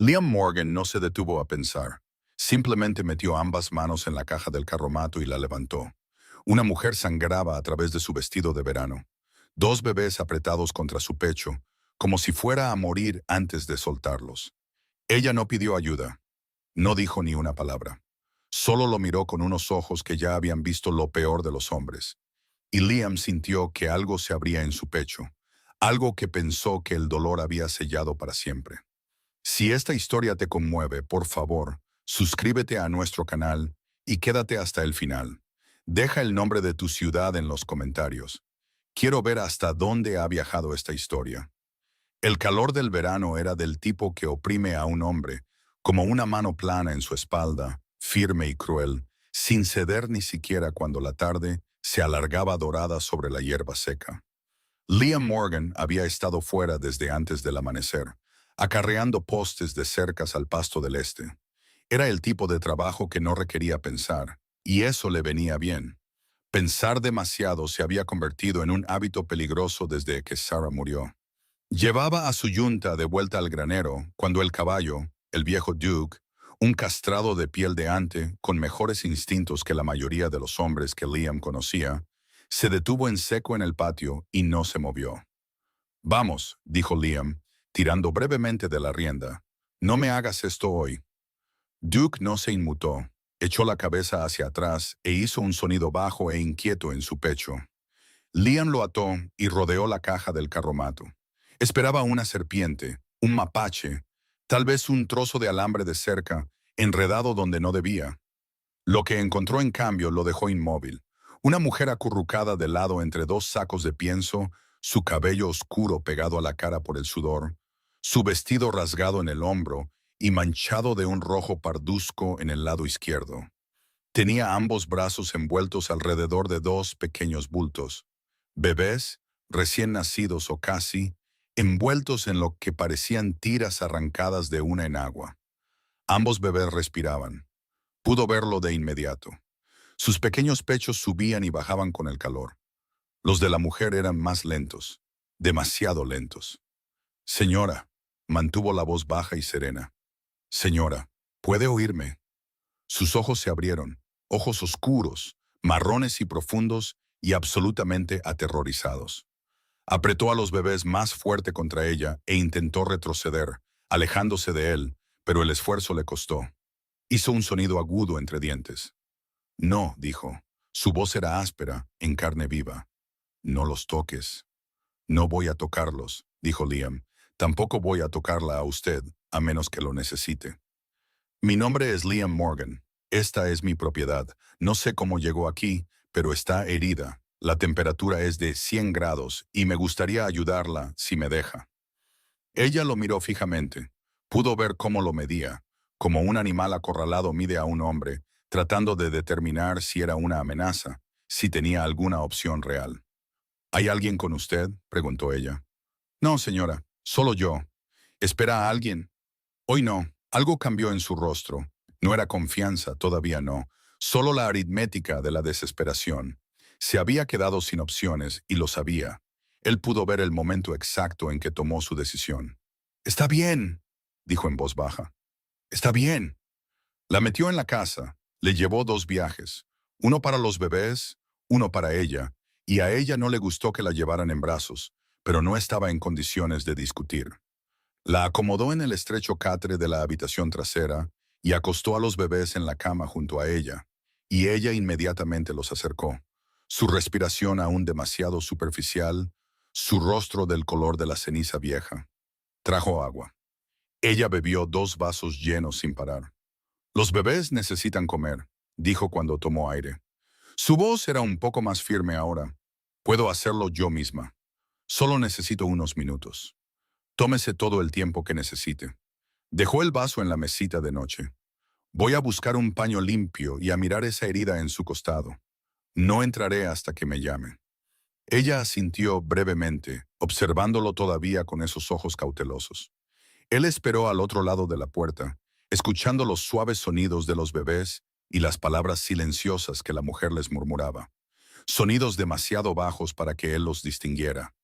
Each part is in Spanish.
Liam Morgan no se detuvo a pensar. Simplemente metió ambas manos en la caja del carromato y la levantó. Una mujer sangraba a través de su vestido de verano. Dos bebés apretados contra su pecho, como si fuera a morir antes de soltarlos. Ella no pidió ayuda. No dijo ni una palabra. Solo lo miró con unos ojos que ya habían visto lo peor de los hombres. Y Liam sintió que algo se abría en su pecho, algo que pensó que el dolor había sellado para siempre. Si esta historia te conmueve, por favor, suscríbete a nuestro canal y quédate hasta el final. Deja el nombre de tu ciudad en los comentarios. Quiero ver hasta dónde ha viajado esta historia. El calor del verano era del tipo que oprime a un hombre, como una mano plana en su espalda, firme y cruel, sin ceder ni siquiera cuando la tarde se alargaba dorada sobre la hierba seca. Liam Morgan había estado fuera desde antes del amanecer, acarreando postes de cercas al pasto del este. Era el tipo de trabajo que no requería pensar, y eso le venía bien. Pensar demasiado se había convertido en un hábito peligroso desde que Sarah murió. Llevaba a su yunta de vuelta al granero cuando el caballo, el viejo Duke, un castrado de piel de ante con mejores instintos que la mayoría de los hombres que Liam conocía, se detuvo en seco en el patio y no se movió. Vamos, dijo Liam, tirando brevemente de la rienda. No me hagas esto hoy. Duke no se inmutó, echó la cabeza hacia atrás e hizo un sonido bajo e inquieto en su pecho. Liam lo ató y rodeó la caja del carromato. Esperaba una serpiente, un mapache, tal vez un trozo de alambre de cerca, enredado donde no debía. Lo que encontró en cambio lo dejó inmóvil. Una mujer acurrucada de lado entre dos sacos de pienso, su cabello oscuro pegado a la cara por el sudor, su vestido rasgado en el hombro y manchado de un rojo parduzco en el lado izquierdo. Tenía ambos brazos envueltos alrededor de dos pequeños bultos, bebés, recién nacidos o casi, envueltos en lo que parecían tiras arrancadas de una enagua. Ambos bebés respiraban. Pudo verlo de inmediato. Sus pequeños pechos subían y bajaban con el calor. Los de la mujer eran más lentos, demasiado lentos. Señora, mantuvo la voz baja y serena. Señora, ¿puede oírme? Sus ojos se abrieron, ojos oscuros, marrones y profundos y absolutamente aterrorizados. Apretó a los bebés más fuerte contra ella e intentó retroceder, alejándose de él, pero el esfuerzo le costó. Hizo un sonido agudo entre dientes. No, dijo. Su voz era áspera, en carne viva. No los toques. No voy a tocarlos, dijo Liam. Tampoco voy a tocarla a usted, a menos que lo necesite. Mi nombre es Liam Morgan. Esta es mi propiedad. No sé cómo llegó aquí, pero está herida. La temperatura es de 100 grados y me gustaría ayudarla si me deja. Ella lo miró fijamente. Pudo ver cómo lo medía, como un animal acorralado mide a un hombre, tratando de determinar si era una amenaza, si tenía alguna opción real. ¿Hay alguien con usted?, preguntó ella. No, señora, solo yo. ¿Espera a alguien? Hoy no. Algo cambió en su rostro. No era confianza, todavía no. Solo la aritmética de la desesperación. Se había quedado sin opciones y lo sabía. Él pudo ver el momento exacto en que tomó su decisión. «Está bien», dijo en voz baja. «Está bien». La metió en la casa. Le llevó 2 viajes. Uno para los bebés, uno para ella. Y a ella no le gustó que la llevaran en brazos, pero no estaba en condiciones de discutir. La acomodó en el estrecho catre de la habitación trasera y acostó a los bebés en la cama junto a ella, y ella inmediatamente los acercó. Su respiración aún demasiado superficial, su rostro del color de la ceniza vieja. Trajo agua. Ella bebió 2 vasos llenos sin parar. «Los bebés necesitan comer», dijo cuando tomó aire. Su voz era un poco más firme ahora. «Puedo hacerlo yo misma. Solo necesito unos minutos. Tómese todo el tiempo que necesite». Dejó el vaso en la mesita de noche. «Voy a buscar un paño limpio y a mirar esa herida en su costado. No entraré hasta que me llame». Ella asintió brevemente, observándolo todavía con esos ojos cautelosos. Él esperó al otro lado de la puerta, escuchando los suaves sonidos de los bebés y las palabras silenciosas que la mujer les murmuraba. Sonidos demasiado bajos para que él los distinguiera,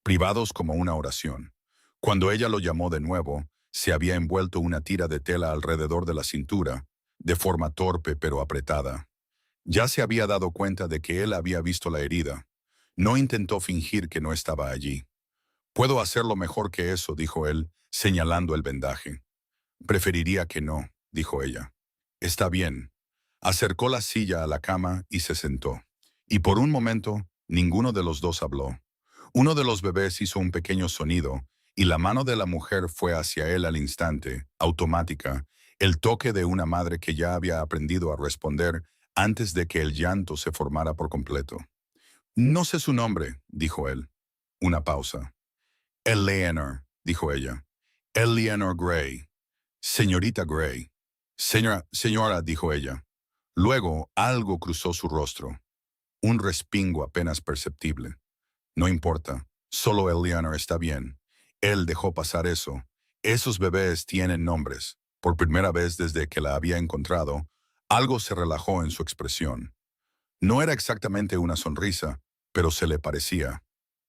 privados como una oración. Cuando ella lo llamó de nuevo, Se había envuelto una tira de tela alrededor de la cintura, de forma torpe pero apretada. Ya se había dado cuenta de que él había visto la herida. No intentó fingir que no estaba allí. «Puedo hacerlo mejor que eso», dijo él, señalando el vendaje. «Preferiría que no», dijo ella. «Está bien». Acercó la silla a la cama y se sentó. Y por un momento, ninguno de los dos habló. Uno de los bebés hizo un pequeño sonido, y la mano de la mujer fue hacia él al instante, automática, el toque de una madre que ya había aprendido a responder antes de que el llanto se formara por completo. «No sé su nombre», dijo él. Una pausa. «Eleanor», dijo ella. «Eleanor Gray». «Señorita Gray». «Señora», dijo ella. Luego algo cruzó su rostro. Un respingo apenas perceptible. «No importa. Solo Eleanor está bien». Él dejó pasar eso. Esos bebés tienen nombres. Por primera vez desde que la había encontrado, algo se relajó en su expresión. No era exactamente una sonrisa, pero se le parecía.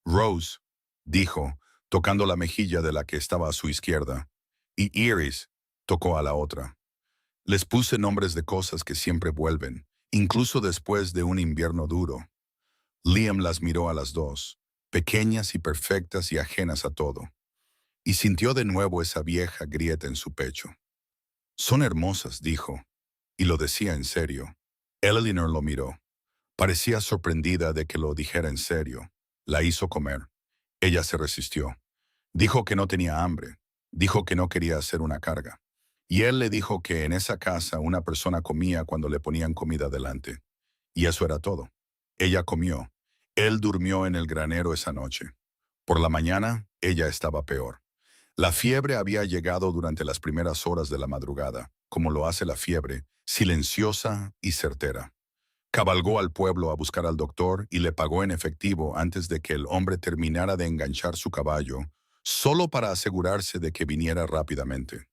«Rose», dijo, tocando la mejilla de la que estaba a su izquierda, y Iris tocó a la otra. Les puse nombres de cosas que siempre vuelven, incluso después de un invierno duro. Liam las miró a las dos, pequeñas y perfectas y ajenas a todo, y sintió de nuevo esa vieja grieta en su pecho. «Son hermosas», dijo, y lo decía en serio. Eleanor lo miró. Parecía sorprendida de que lo dijera en serio. La hizo comer. Ella se resistió. Dijo que no tenía hambre. Dijo que no quería hacer una carga. Y él le dijo que en esa casa una persona comía cuando le ponían comida delante. Y eso era todo. Ella comió. Él durmió en el granero esa noche. Por la mañana, ella estaba peor. La fiebre había llegado durante las primeras horas de la madrugada, como lo hace la fiebre, silenciosa y certera. Cabalgó al pueblo a buscar al doctor y le pagó en efectivo antes de que el hombre terminara de enganchar su caballo, solo para asegurarse de que viniera rápidamente.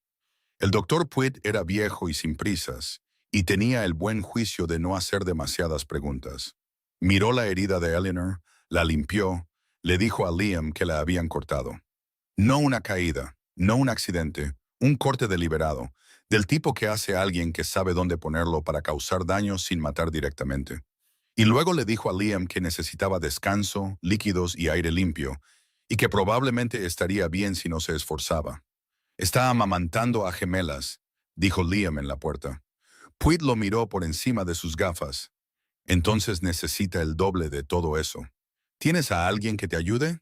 El doctor Puig era viejo y sin prisas, y tenía el buen juicio de no hacer demasiadas preguntas. Miró la herida de Eleanor, la limpió, le dijo a Liam que la habían cortado. No una caída, no un accidente, un corte deliberado, del tipo que hace a alguien que sabe dónde ponerlo para causar daño sin matar directamente. Y luego le dijo a Liam que necesitaba descanso, líquidos y aire limpio, y que probablemente estaría bien si no se esforzaba. «Está amamantando a gemelas», dijo Liam en la puerta. Puig lo miró por encima de sus gafas. «Entonces necesita el doble de todo eso. ¿Tienes a alguien que te ayude?»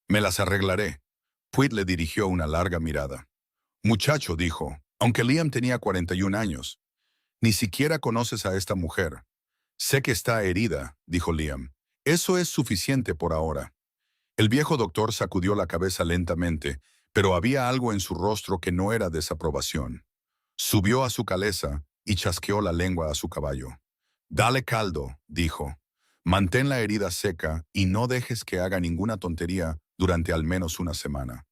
«Me las arreglaré». Puig le dirigió una larga mirada. «Muchacho», dijo, aunque Liam tenía 41 años. «Ni siquiera conoces a esta mujer». «Sé que está herida», dijo Liam. «Eso es suficiente por ahora». El viejo doctor sacudió la cabeza lentamente, pero había algo en su rostro que no era desaprobación. Subió a su caleza y chasqueó la lengua a su caballo. «Dale caldo», dijo. «Mantén la herida seca y no dejes que haga ninguna tontería durante al menos una semana».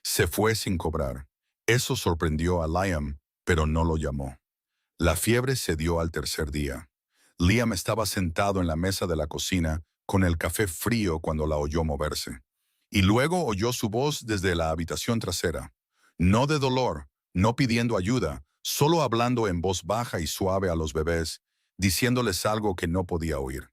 Se fue sin cobrar. Eso sorprendió a Liam, pero no lo llamó. La fiebre cedió al tercer día. Liam estaba sentado en la mesa de la cocina con el café frío cuando la oyó moverse. Y luego oyó su voz desde la habitación trasera. No de dolor, no pidiendo ayuda, solo hablando en voz baja y suave a los bebés, diciéndoles algo que no podía oír.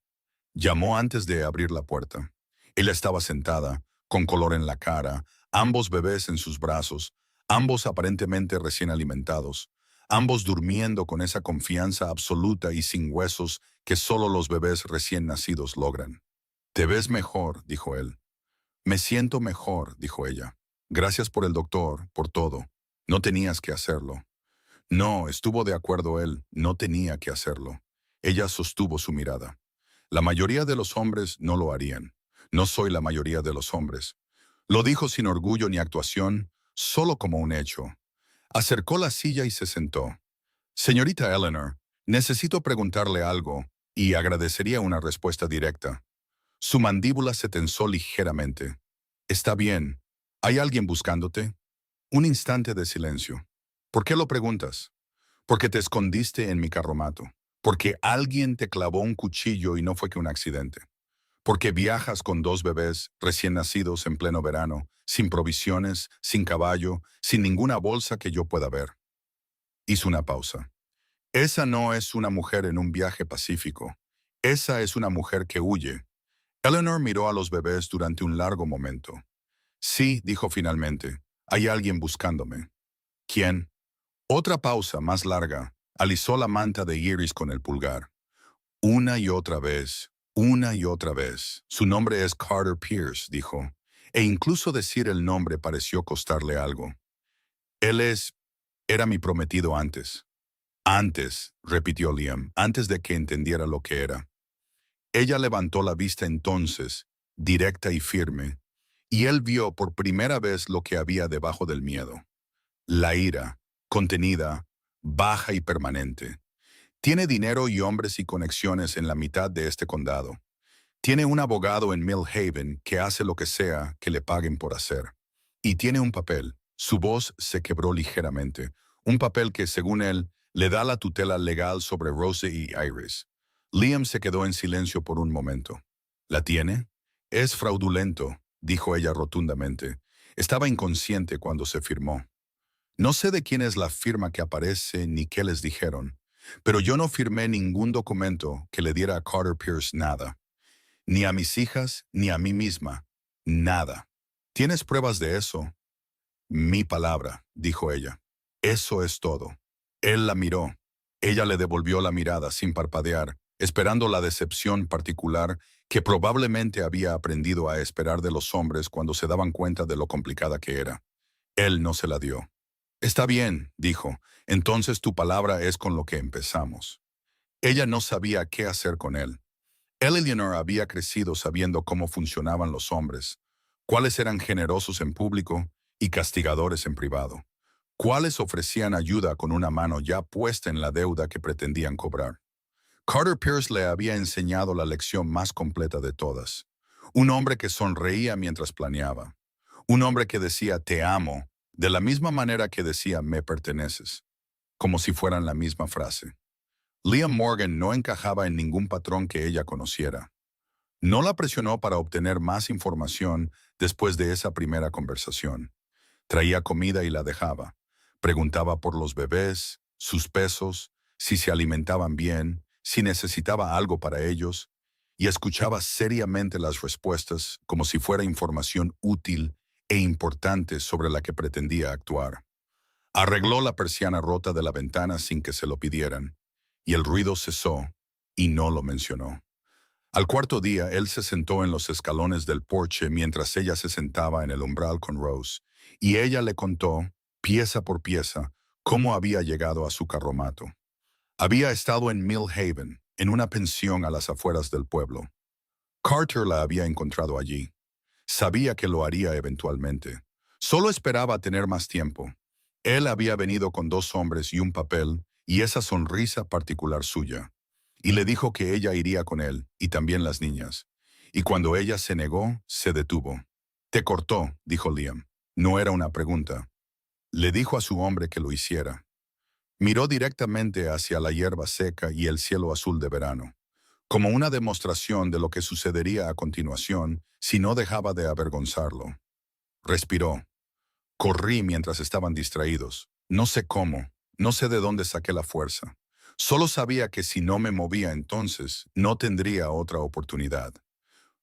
Llamó antes de abrir la puerta. Ella estaba sentada, con color en la cara, ambos bebés en sus brazos, ambos aparentemente recién alimentados, ambos durmiendo con esa confianza absoluta y sin huesos que solo los bebés recién nacidos logran. «Te ves mejor», dijo él. «Me siento mejor», dijo ella. «Gracias por el doctor, por todo. No tenías que hacerlo». «No», estuvo de acuerdo él, «no tenía que hacerlo». Ella sostuvo su mirada. «La mayoría de los hombres no lo harían. No soy la mayoría de los hombres». Lo dijo sin orgullo ni actuación, solo como un hecho. Acercó la silla y se sentó. «Señorita Eleanor, necesito preguntarle algo, y agradecería una respuesta directa». Su mandíbula se tensó ligeramente. «Está bien. ¿Hay alguien buscándote?» Un instante de silencio. «¿Por qué lo preguntas?» «Porque te escondiste en mi carromato. Porque alguien te clavó un cuchillo y no fue que un accidente. Porque viajas con 2 bebés recién nacidos en pleno verano, sin provisiones, sin caballo, sin ninguna bolsa que yo pueda ver. Hizo una pausa. Esa no es una mujer en un viaje pacífico. Esa es una mujer que huye. Eleanor miró a los bebés durante un largo momento. Sí, dijo finalmente, hay alguien buscándome. ¿Quién? Otra pausa más larga. Alisó la manta de Iris con el pulgar. Una y otra vez, una y otra vez. Su nombre es Carter Pierce, dijo. E incluso decir el nombre pareció costarle algo. Él era mi prometido antes. Antes, repitió Liam, antes de que entendiera lo que era. Ella levantó la vista entonces, directa y firme, y él vio por primera vez lo que había debajo del miedo. La ira, contenida, baja y permanente. Tiene dinero y hombres y conexiones en la mitad de este condado. Tiene un abogado en Mill Haven que hace lo que sea que le paguen por hacer. Y tiene un papel. Su voz se quebró ligeramente. Un papel que, según él, le da la tutela legal sobre Rose y Iris. Liam se quedó en silencio por un momento. ¿La tiene? Es fraudulento, dijo ella rotundamente. Estaba inconsciente cuando se firmó. No sé de quién es la firma que aparece ni qué les dijeron, pero yo no firmé ningún documento que le diera a Carter Pierce nada. Ni a mis hijas, ni a mí misma. Nada. ¿Tienes pruebas de eso? Mi palabra, dijo ella. Eso es todo. Él la miró. Ella le devolvió la mirada sin parpadear, esperando la decepción particular que probablemente había aprendido a esperar de los hombres cuando se daban cuenta de lo complicada que era. Él no se la dio. Está bien, dijo. Entonces tu palabra es con lo que empezamos. Ella no sabía qué hacer con él. Eleanor había crecido sabiendo cómo funcionaban los hombres, cuáles eran generosos en público y castigadores en privado, cuáles ofrecían ayuda con una mano ya puesta en la deuda que pretendían cobrar. Carter Pierce le había enseñado la lección más completa de todas. Un hombre que sonreía mientras planeaba. Un hombre que decía te amo, de la misma manera que decía me perteneces, como si fueran la misma frase. Liam Morgan no encajaba en ningún patrón que ella conociera. No la presionó para obtener más información después de esa primera conversación. Traía comida y la dejaba. Preguntaba por los bebés, sus pesos, si se alimentaban bien, si necesitaba algo para ellos, y escuchaba seriamente las respuestas como si fuera información útil e importante sobre la que pretendía actuar. Arregló la persiana rota de la ventana sin que se lo pidieran, y el ruido cesó, y no lo mencionó. Al cuarto día, él se sentó en los escalones del porche mientras ella se sentaba en el umbral con Rose, y ella le contó, pieza por pieza, cómo había llegado a su carromato. Había estado en Mill Haven, en una pensión a las afueras del pueblo. Carter la había encontrado allí. Sabía que lo haría eventualmente. Solo esperaba tener más tiempo. Él había venido con 2 hombres y un papel, y esa sonrisa particular suya. Y le dijo que ella iría con él, y también las niñas. Y cuando ella se negó, se detuvo. Te cortó, dijo Liam. No era una pregunta. Le dijo a su hombre que lo hiciera. Miró directamente hacia la hierba seca y el cielo azul de verano, como una demostración de lo que sucedería a continuación si no dejaba de avergonzarlo. Respiró. Corrí mientras estaban distraídos. No sé cómo, no sé de dónde saqué la fuerza. Solo sabía que si no me movía entonces, no tendría otra oportunidad.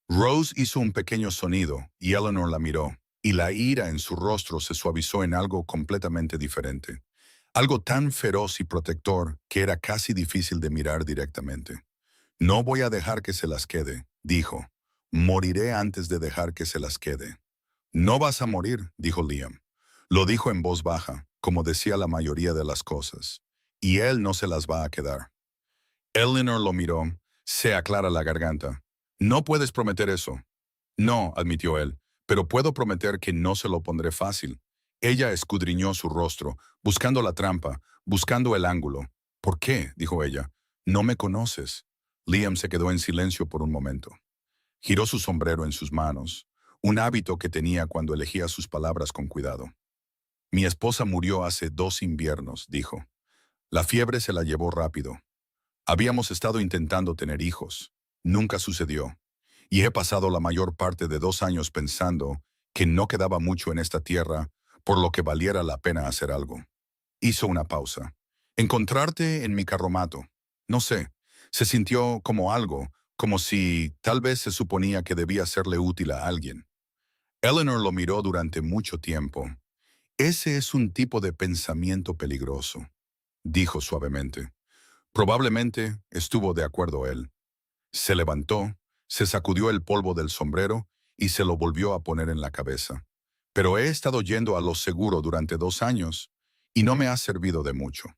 Rose hizo un pequeño sonido y Eleanor la miró, y la ira en su rostro se suavizó en algo completamente diferente. Algo tan feroz y protector que era casi difícil de mirar directamente. No voy a dejar que se las quede, dijo. Moriré antes de dejar que se las quede. No vas a morir, dijo Liam. Lo dijo en voz baja, como decía la mayoría de las cosas. Y él no se las va a quedar. Eleanor lo miró, se aclara la garganta. No puedes prometer eso. No, admitió él, pero puedo prometer que no se lo pondré fácil. Ella escudriñó su rostro, buscando la trampa, buscando el ángulo. ¿Por qué? Dijo ella. No me conoces. Liam se quedó en silencio por un momento. Giró su sombrero en sus manos, un hábito que tenía cuando elegía sus palabras con cuidado. Mi esposa murió hace 2 inviernos, dijo. La fiebre se la llevó rápido. Habíamos estado intentando tener hijos. Nunca sucedió. y he pasado la mayor parte de 2 años pensando que no quedaba mucho en esta tierra por lo que valiera la pena hacer algo. Hizo una pausa. Encontrarte en mi carromato. No sé, se sintió como algo, como si tal vez se suponía que debía serle útil a alguien. Eleanor lo miró durante mucho tiempo. Ese es un tipo de pensamiento peligroso, dijo suavemente. Probablemente estuvo de acuerdo él. Se levantó, se sacudió el polvo del sombrero y se lo volvió a poner en la cabeza. Pero he estado yendo a lo seguro durante 2 años y no me ha servido de mucho.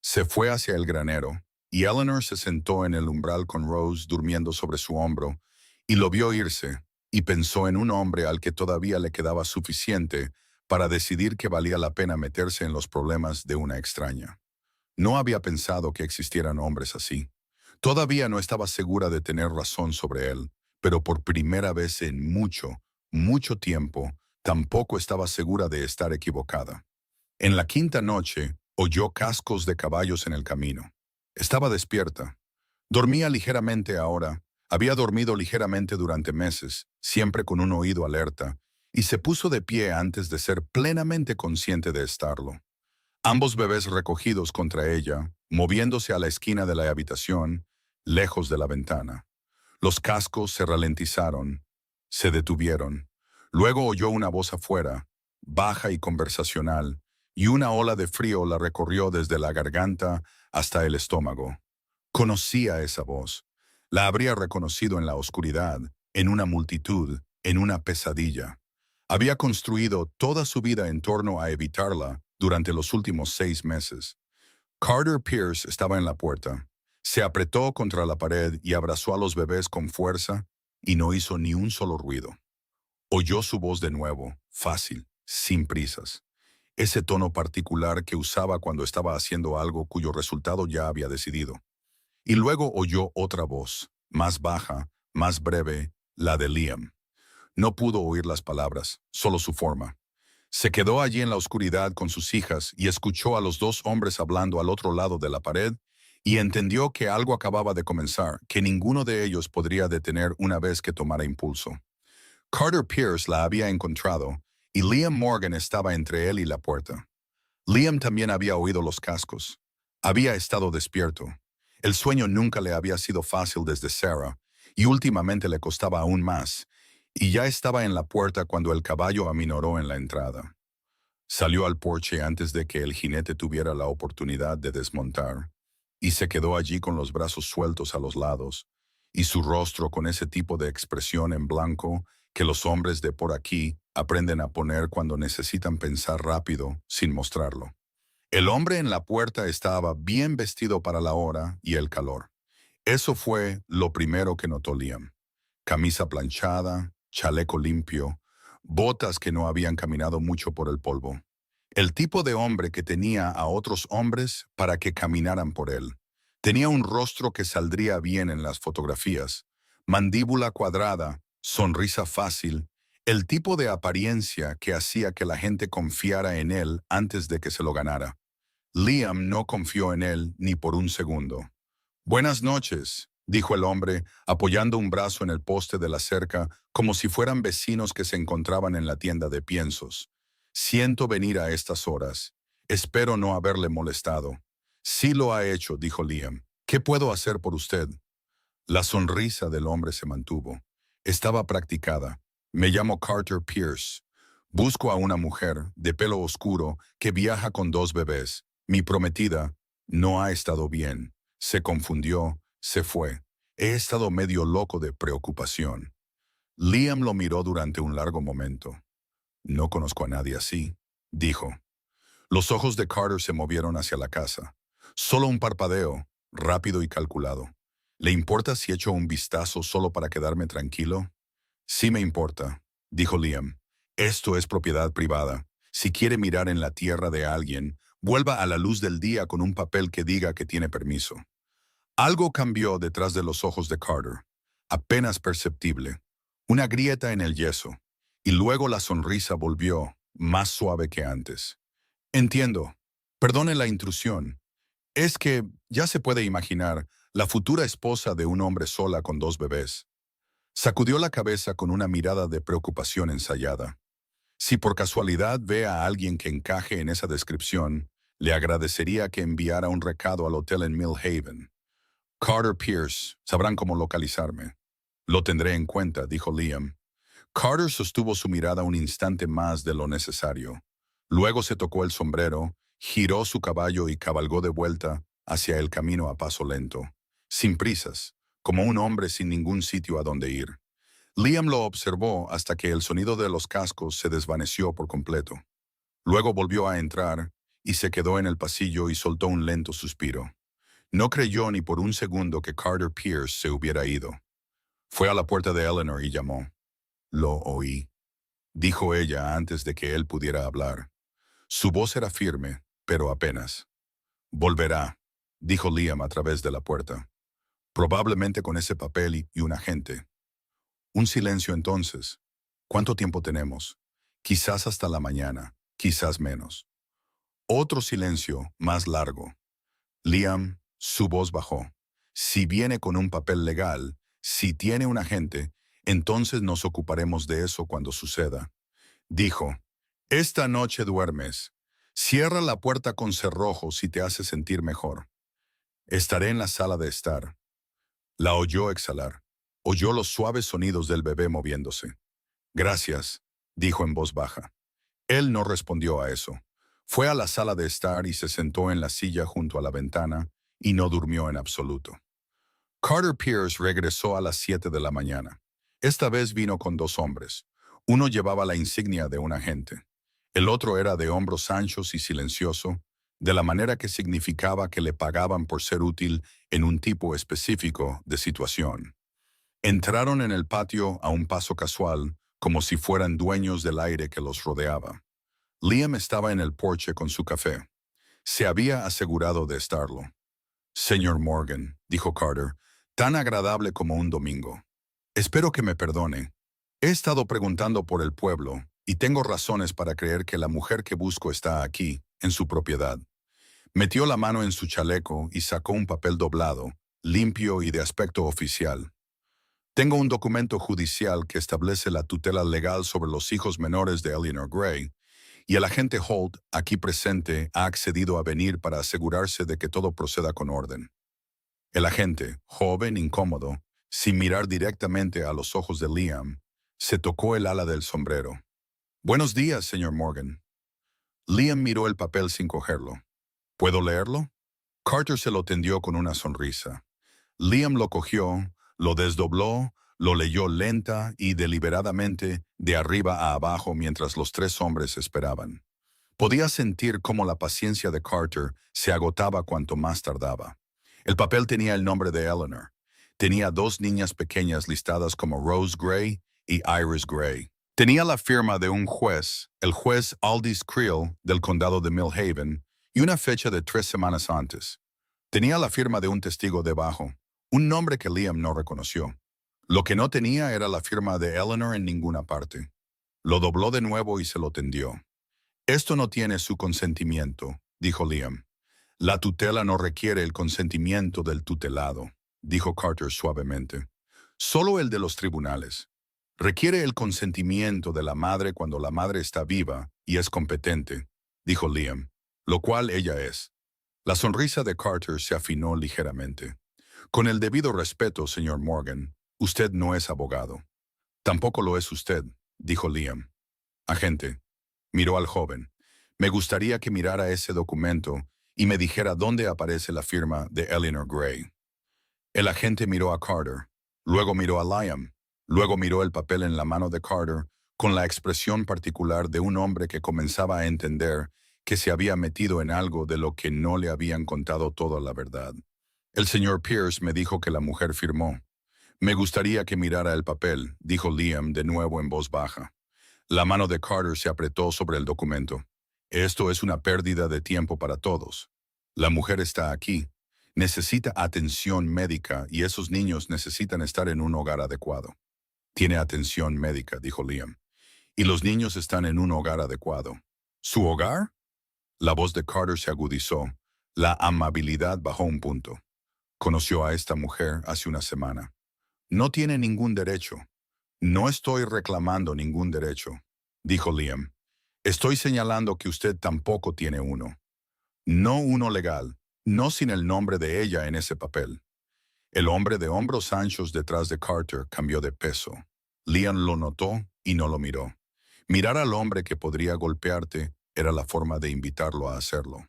Se fue hacia el granero y Eleanor se sentó en el umbral con Rose durmiendo sobre su hombro y lo vio irse y pensó en un hombre al que todavía le quedaba suficiente para decidir que valía la pena meterse en los problemas de una extraña. No había pensado que existieran hombres así. Todavía no estaba segura de tener razón sobre él, pero por primera vez en mucho, mucho tiempo, tampoco estaba segura de estar equivocada. En la quinta noche, oyó cascos de caballos en el camino. Estaba despierta. Dormía ligeramente ahora. Había dormido ligeramente durante meses, siempre con un oído alerta, y se puso de pie antes de ser plenamente consciente de estarlo. Ambos bebés recogidos contra ella, moviéndose a la esquina de la habitación, lejos de la ventana. Los cascos se ralentizaron, se detuvieron. Luego oyó una voz afuera, baja y conversacional, y una ola de frío la recorrió desde la garganta hasta el estómago. Conocía esa voz. La habría reconocido en la oscuridad, en una multitud, en una pesadilla. Había construido toda su vida en torno a evitarla durante los últimos 6 meses. Carter Pierce estaba en la puerta. Se apretó contra la pared y abrazó a los bebés con fuerza y no hizo ni un solo ruido. Oyó su voz de nuevo, fácil, sin prisas. Ese tono particular que usaba cuando estaba haciendo algo cuyo resultado ya había decidido. Y luego oyó otra voz, más baja, más breve, la de Liam. No pudo oír las palabras, solo su forma. Se quedó allí en la oscuridad con sus hijas y escuchó a los dos hombres hablando al otro lado de la pared y entendió que algo acababa de comenzar, que ninguno de ellos podría detener una vez que tomara impulso. Carter Pierce la había encontrado y Liam Morgan estaba entre él y la puerta. Liam también había oído los cascos. Había estado despierto. El sueño nunca le había sido fácil desde Sarah y últimamente le costaba aún más, y ya estaba en la puerta cuando el caballo aminoró en la entrada. Salió al porche antes de que el jinete tuviera la oportunidad de desmontar, y se quedó allí con los brazos sueltos a los lados, y su rostro con ese tipo de expresión en blanco que los hombres de por aquí aprenden a poner cuando necesitan pensar rápido sin mostrarlo. El hombre en la puerta estaba bien vestido para la hora y el calor. Eso fue lo primero que notó Liam. Camisa planchada, chaleco limpio, botas que no habían caminado mucho por el polvo. El tipo de hombre que tenía a otros hombres para que caminaran por él. Tenía un rostro que saldría bien en las fotografías. Mandíbula cuadrada, sonrisa fácil, el tipo de apariencia que hacía que la gente confiara en él antes de que se lo ganara. Liam no confió en él ni por un segundo. «Buenas noches», dijo el hombre, apoyando un brazo en el poste de la cerca, como si fueran vecinos que se encontraban en la tienda de piensos. «Siento venir a estas horas. Espero no haberle molestado». «Sí lo ha hecho», dijo Liam. «¿Qué puedo hacer por usted?» La sonrisa del hombre se mantuvo. Estaba practicada. «Me llamo Carter Pierce. Busco a una mujer, de pelo oscuro, que viaja con 2 bebés. Mi prometida no ha estado bien. Se confundió, se fue. He estado medio loco de preocupación». Liam lo miró durante un largo momento. «No conozco a nadie así», dijo. Los ojos de Carter se movieron hacia la casa. Solo un parpadeo, rápido y calculado. «¿Le importa si echo un vistazo solo para quedarme tranquilo?» «Sí me importa», dijo Liam. «Esto es propiedad privada. Si quiere mirar en la tierra de alguien, vuelva a la luz del día con un papel que diga que tiene permiso». Algo cambió detrás de los ojos de Carter, apenas perceptible. Una grieta en el yeso, y luego la sonrisa volvió, más suave que antes. «Entiendo. Perdone la intrusión. Es que, ya se puede imaginar, la futura esposa de un hombre sola con 2 bebés». Sacudió la cabeza con una mirada de preocupación ensayada. Si por casualidad ve a alguien que encaje en esa descripción, le agradecería que enviara un recado al hotel en Mill Haven. Carter Pierce, sabrán cómo localizarme. Lo tendré en cuenta, dijo Liam. Carter sostuvo su mirada un instante más de lo necesario. Luego se tocó el sombrero, giró su caballo y cabalgó de vuelta hacia el camino a paso lento, sin prisas, como un hombre sin ningún sitio a donde ir. Liam lo observó hasta que el sonido de los cascos se desvaneció por completo. Luego volvió a entrar y se quedó en el pasillo y soltó un lento suspiro. No creyó ni por un segundo que Carter Pierce se hubiera ido. Fue a la puerta de Eleanor y llamó. Lo oí, dijo ella antes de que él pudiera hablar. Su voz era firme, pero apenas. Volverá, dijo Liam a través de la puerta. Probablemente con ese papel y un agente. Un silencio entonces. ¿Cuánto tiempo tenemos? Quizás hasta la mañana, quizás menos. Otro silencio, más largo. Liam, su voz bajó. Si viene con un papel legal, si tiene un agente, entonces nos ocuparemos de eso cuando suceda. Dijo, esta noche duermes. Cierra la puerta con cerrojo si te hace sentir mejor. Estaré en la sala de estar. La oyó exhalar. Oyó los suaves sonidos del bebé moviéndose. Gracias, dijo en voz baja. Él no respondió a eso. Fue a la sala de estar y se sentó en la silla junto a la ventana y no durmió en absoluto. Carter Pierce regresó a las 7 de la mañana. Esta vez vino con dos hombres. Uno llevaba la insignia de un agente. El otro era de hombros anchos y silencioso, de la manera que significaba que le pagaban por ser útil en un tipo específico de situación. Entraron en el patio a un paso casual, como si fueran dueños del aire que los rodeaba. Liam estaba en el porche con su café. Se había asegurado de estarlo. Señor Morgan, dijo Carter, tan agradable como un domingo. Espero que me perdone. He estado preguntando por el pueblo, y tengo razones para creer que la mujer que busco está aquí, en su propiedad. Metió la mano en su chaleco y sacó un papel doblado, limpio y de aspecto oficial. Tengo un documento judicial que establece la tutela legal sobre los hijos menores de Eleanor Gray, y el agente Holt, aquí presente, ha accedido a venir para asegurarse de que todo proceda con orden. El agente, joven, incómodo, sin mirar directamente a los ojos de Liam, se tocó el ala del sombrero. Buenos días, señor Morgan. Liam miró el papel sin cogerlo. ¿Puedo leerlo? Carter se lo tendió con una sonrisa. Liam lo cogió, lo desdobló, lo leyó lenta y deliberadamente de arriba a abajo mientras los tres hombres esperaban. Podía sentir cómo la paciencia de Carter se agotaba cuanto más tardaba. El papel tenía el nombre de Eleanor. Tenía dos niñas pequeñas listadas como Rose Gray y Iris Gray. Tenía la firma de un juez, el juez Aldis Creel del condado de Mill Haven, y una fecha de 3 semanas antes. Tenía la firma de un testigo debajo, un nombre que Liam no reconoció. Lo que no tenía era la firma de Eleanor en ninguna parte. Lo dobló de nuevo y se lo tendió. Esto no tiene su consentimiento, dijo Liam. La tutela no requiere el consentimiento del tutelado, dijo Carter suavemente. Solo el de los tribunales. Requiere el consentimiento de la madre cuando la madre está viva y es competente, dijo Liam, lo cual ella es. La sonrisa de Carter se afinó ligeramente. Con el debido respeto, señor Morgan, usted no es abogado. Tampoco lo es usted, dijo Liam. Agente, miró al joven. Me gustaría que mirara ese documento y me dijera dónde aparece la firma de Eleanor Gray. El agente miró a Carter, luego miró a Liam, luego miró el papel en la mano de Carter con la expresión particular de un hombre que comenzaba a entender que se había metido en algo de lo que no le habían contado toda la verdad. El señor Pierce me dijo que la mujer firmó. Me gustaría que mirara el papel, dijo Liam de nuevo en voz baja. La mano de Carter se apretó sobre el documento. Esto es una pérdida de tiempo para todos. La mujer está aquí. Necesita atención médica y esos niños necesitan estar en un hogar adecuado. Tiene atención médica, dijo Liam. Y los niños están en un hogar adecuado. ¿Su hogar? La voz de Carter se agudizó. La amabilidad bajó un punto. Conoció a esta mujer hace una semana. No tiene ningún derecho. No estoy reclamando ningún derecho, dijo Liam. Estoy señalando que usted tampoco tiene uno. No uno legal, no sin el nombre de ella en ese papel. El hombre de hombros anchos detrás de Carter cambió de peso. Liam lo notó y no lo miró. Mirar al hombre que podría golpearte era la forma de invitarlo a hacerlo.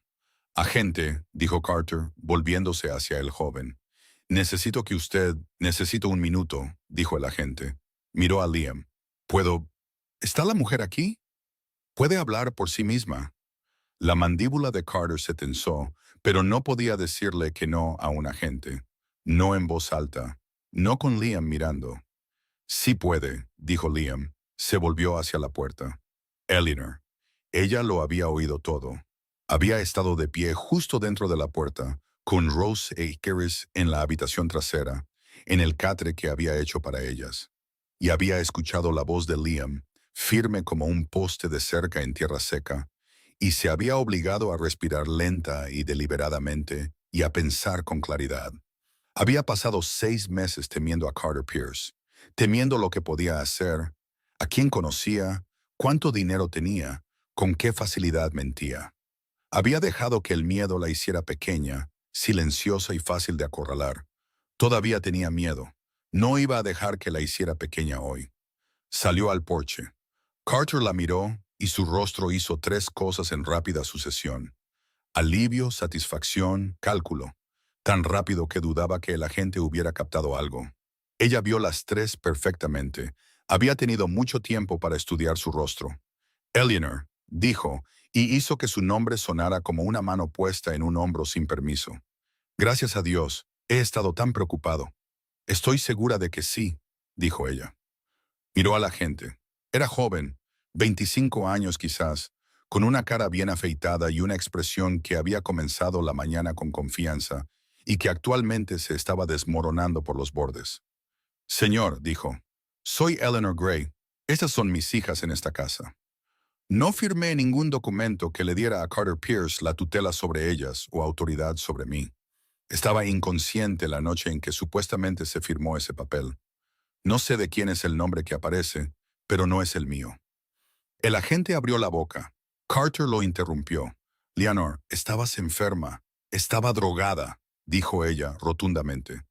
Agente, dijo Carter, volviéndose hacia el joven. Necesito un minuto, dijo el agente. Miró a Liam. ¿Puedo? ¿Está la mujer aquí? Puede hablar por sí misma. La mandíbula de Carter se tensó, pero no podía decirle que no a un agente. No en voz alta, no con Liam mirando. Sí puede, dijo Liam. Se volvió hacia la puerta. Eleanor. Ella lo había oído todo. Había estado de pie justo dentro de la puerta, con Rose e Icarus en la habitación trasera, en el catre que había hecho para ellas. Y había escuchado la voz de Liam, firme como un poste de cerca en tierra seca, y se había obligado a respirar lenta y deliberadamente y a pensar con claridad. Había pasado 6 meses temiendo a Carter Pierce, temiendo lo que podía hacer, a quién conocía, cuánto dinero tenía, con qué facilidad mentía. Había dejado que el miedo la hiciera pequeña, silenciosa y fácil de acorralar. Todavía tenía miedo. No iba a dejar que la hiciera pequeña hoy. Salió al porche. Carter la miró y su rostro hizo 3 cosas en rápida sucesión. Alivio, satisfacción, cálculo. Tan rápido que dudaba que el agente hubiera captado algo. Ella vio las 3 perfectamente. Había tenido mucho tiempo para estudiar su rostro. Eleanor, dijo, y hizo que su nombre sonara como una mano puesta en un hombro sin permiso. Gracias a Dios, he estado tan preocupado. Estoy segura de que sí, dijo ella. Miró a la gente. Era joven, 25 años quizás, con una cara bien afeitada y una expresión que había comenzado la mañana con confianza y que actualmente se estaba desmoronando por los bordes. Señor, dijo, soy Eleanor Gray. Estas son mis hijas en esta casa. No firmé ningún documento que le diera a Carter Pierce la tutela sobre ellas o autoridad sobre mí. Estaba inconsciente la noche en que supuestamente se firmó ese papel. No sé de quién es el nombre que aparece, pero no es el mío. El agente abrió la boca. Carter lo interrumpió. Leonor, estabas enferma. Estaba drogada, dijo ella rotundamente.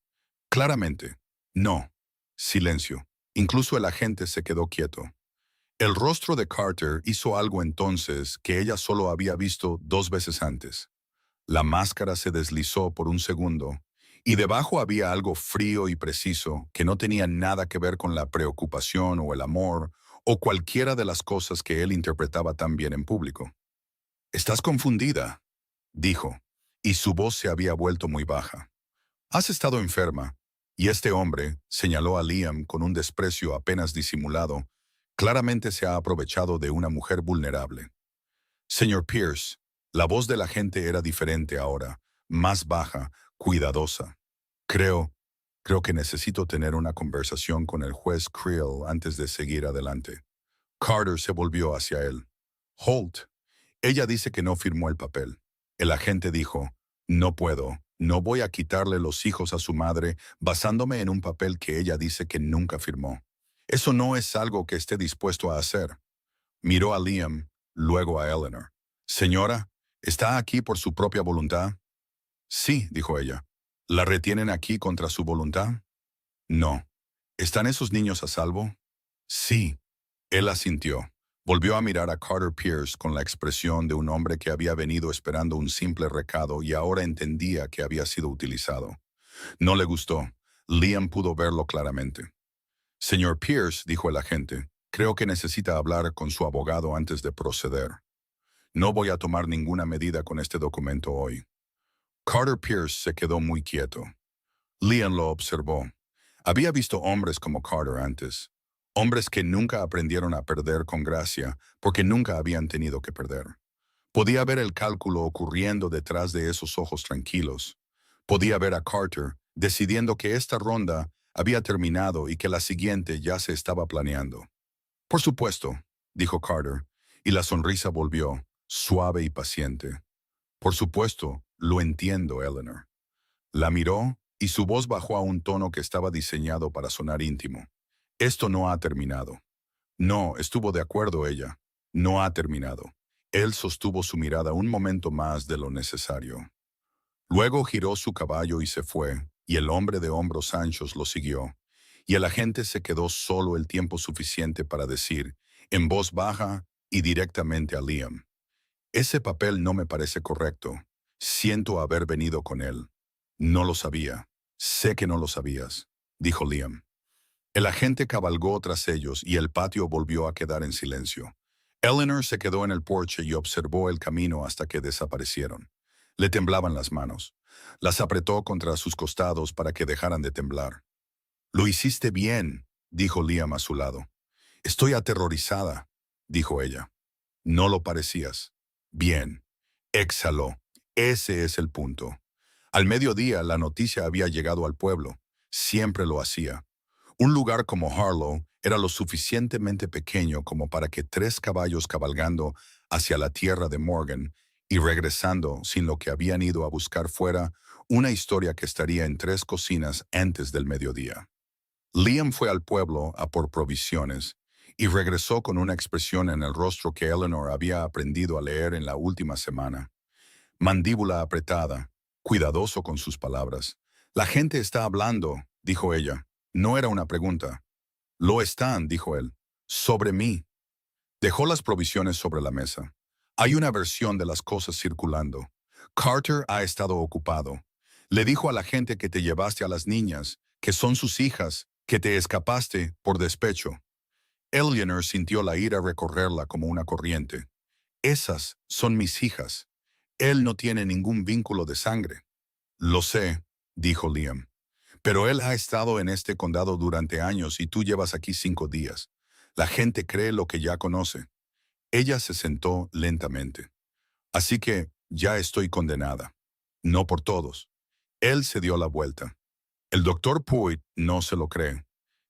Claramente. No. Silencio. Incluso el agente se quedó quieto. El rostro de Carter hizo algo entonces que ella solo había visto 2 veces antes. La máscara se deslizó por un segundo, y debajo había algo frío y preciso que no tenía nada que ver con la preocupación o el amor o cualquiera de las cosas que él interpretaba tan bien en público. «Estás confundida», dijo, y su voz se había vuelto muy baja. «Has estado enferma», y este hombre, señaló a Liam con un desprecio apenas disimulado, claramente se ha aprovechado de una mujer vulnerable. Señor Pierce, la voz del agente era diferente ahora, más baja, cuidadosa. Creo que necesito tener una conversación con el juez Creel antes de seguir adelante. Carter se volvió hacia él. Holt, ella dice que no firmó el papel. El agente dijo, no voy a quitarle los hijos a su madre basándome en un papel que ella dice que nunca firmó. Eso no es algo que esté dispuesto a hacer. Miró a Liam, luego a Eleanor. Señora, ¿está aquí por su propia voluntad? Sí, dijo ella. ¿La retienen aquí contra su voluntad? No. ¿Están esos niños a salvo? Sí. Él asintió. Volvió a mirar a Carter Pierce con la expresión de un hombre que había venido esperando un simple recado y ahora entendía que había sido utilizado. No le gustó. Liam pudo verlo claramente. Señor Pierce, dijo el agente, creo que necesita hablar con su abogado antes de proceder. No voy a tomar ninguna medida con este documento hoy. Carter Pierce se quedó muy quieto. Liam lo observó. Había visto hombres como Carter antes. Hombres que nunca aprendieron a perder con gracia porque nunca habían tenido que perder. Podía ver el cálculo ocurriendo detrás de esos ojos tranquilos. Podía ver a Carter decidiendo que esta ronda había terminado y que la siguiente ya se estaba planeando. Por supuesto, dijo Carter, y la sonrisa volvió, suave y paciente. Por supuesto, lo entiendo, Eleanor. La miró y su voz bajó a un tono que estaba diseñado para sonar íntimo. Esto no ha terminado. No, estuvo de acuerdo ella. No ha terminado. Él sostuvo su mirada un momento más de lo necesario. Luego giró su caballo y se fue, y el hombre de hombros anchos lo siguió, y el agente se quedó solo el tiempo suficiente para decir, en voz baja y directamente a Liam: «Ese papel no me parece correcto. Siento haber venido con él». «No lo sabía. Sé que no lo sabías», dijo Liam. El agente cabalgó tras ellos y el patio volvió a quedar en silencio. Eleanor se quedó en el porche y observó el camino hasta que desaparecieron. Le temblaban las manos. Las apretó contra sus costados para que dejaran de temblar. «Lo hiciste bien», dijo Liam a su lado. «Estoy aterrorizada», dijo ella. «No lo parecías». «Bien». Exhaló. Ese es el punto. Al mediodía la noticia había llegado al pueblo. Siempre lo hacía. Un lugar como Harlow era lo suficientemente pequeño como para que 3 caballos cabalgando hacia la tierra de Morgan y regresando sin lo que habían ido a buscar fuera una historia que estaría en 3 cocinas antes del mediodía. Liam fue al pueblo a por provisiones y regresó con una expresión en el rostro que Eleanor había aprendido a leer en la última semana. Mandíbula apretada, cuidadoso con sus palabras. «La gente está hablando», dijo ella. No era una pregunta. «Lo están», dijo él. «Sobre mí». Dejó las provisiones sobre la mesa. «Hay una versión de las cosas circulando. Carter ha estado ocupado. Le dijo a la gente que te llevaste a las niñas, que son sus hijas, que te escapaste por despecho». Eleanor sintió la ira recorrerla como una corriente. «Esas son mis hijas. Él no tiene ningún vínculo de sangre». «Lo sé», dijo Liam. «Pero él ha estado en este condado durante años y tú llevas aquí 5 días. La gente cree lo que ya conoce». Ella se sentó lentamente. «Así que ya estoy condenada. No por todos». Él se dio la vuelta. El doctor Pruitt no se lo cree.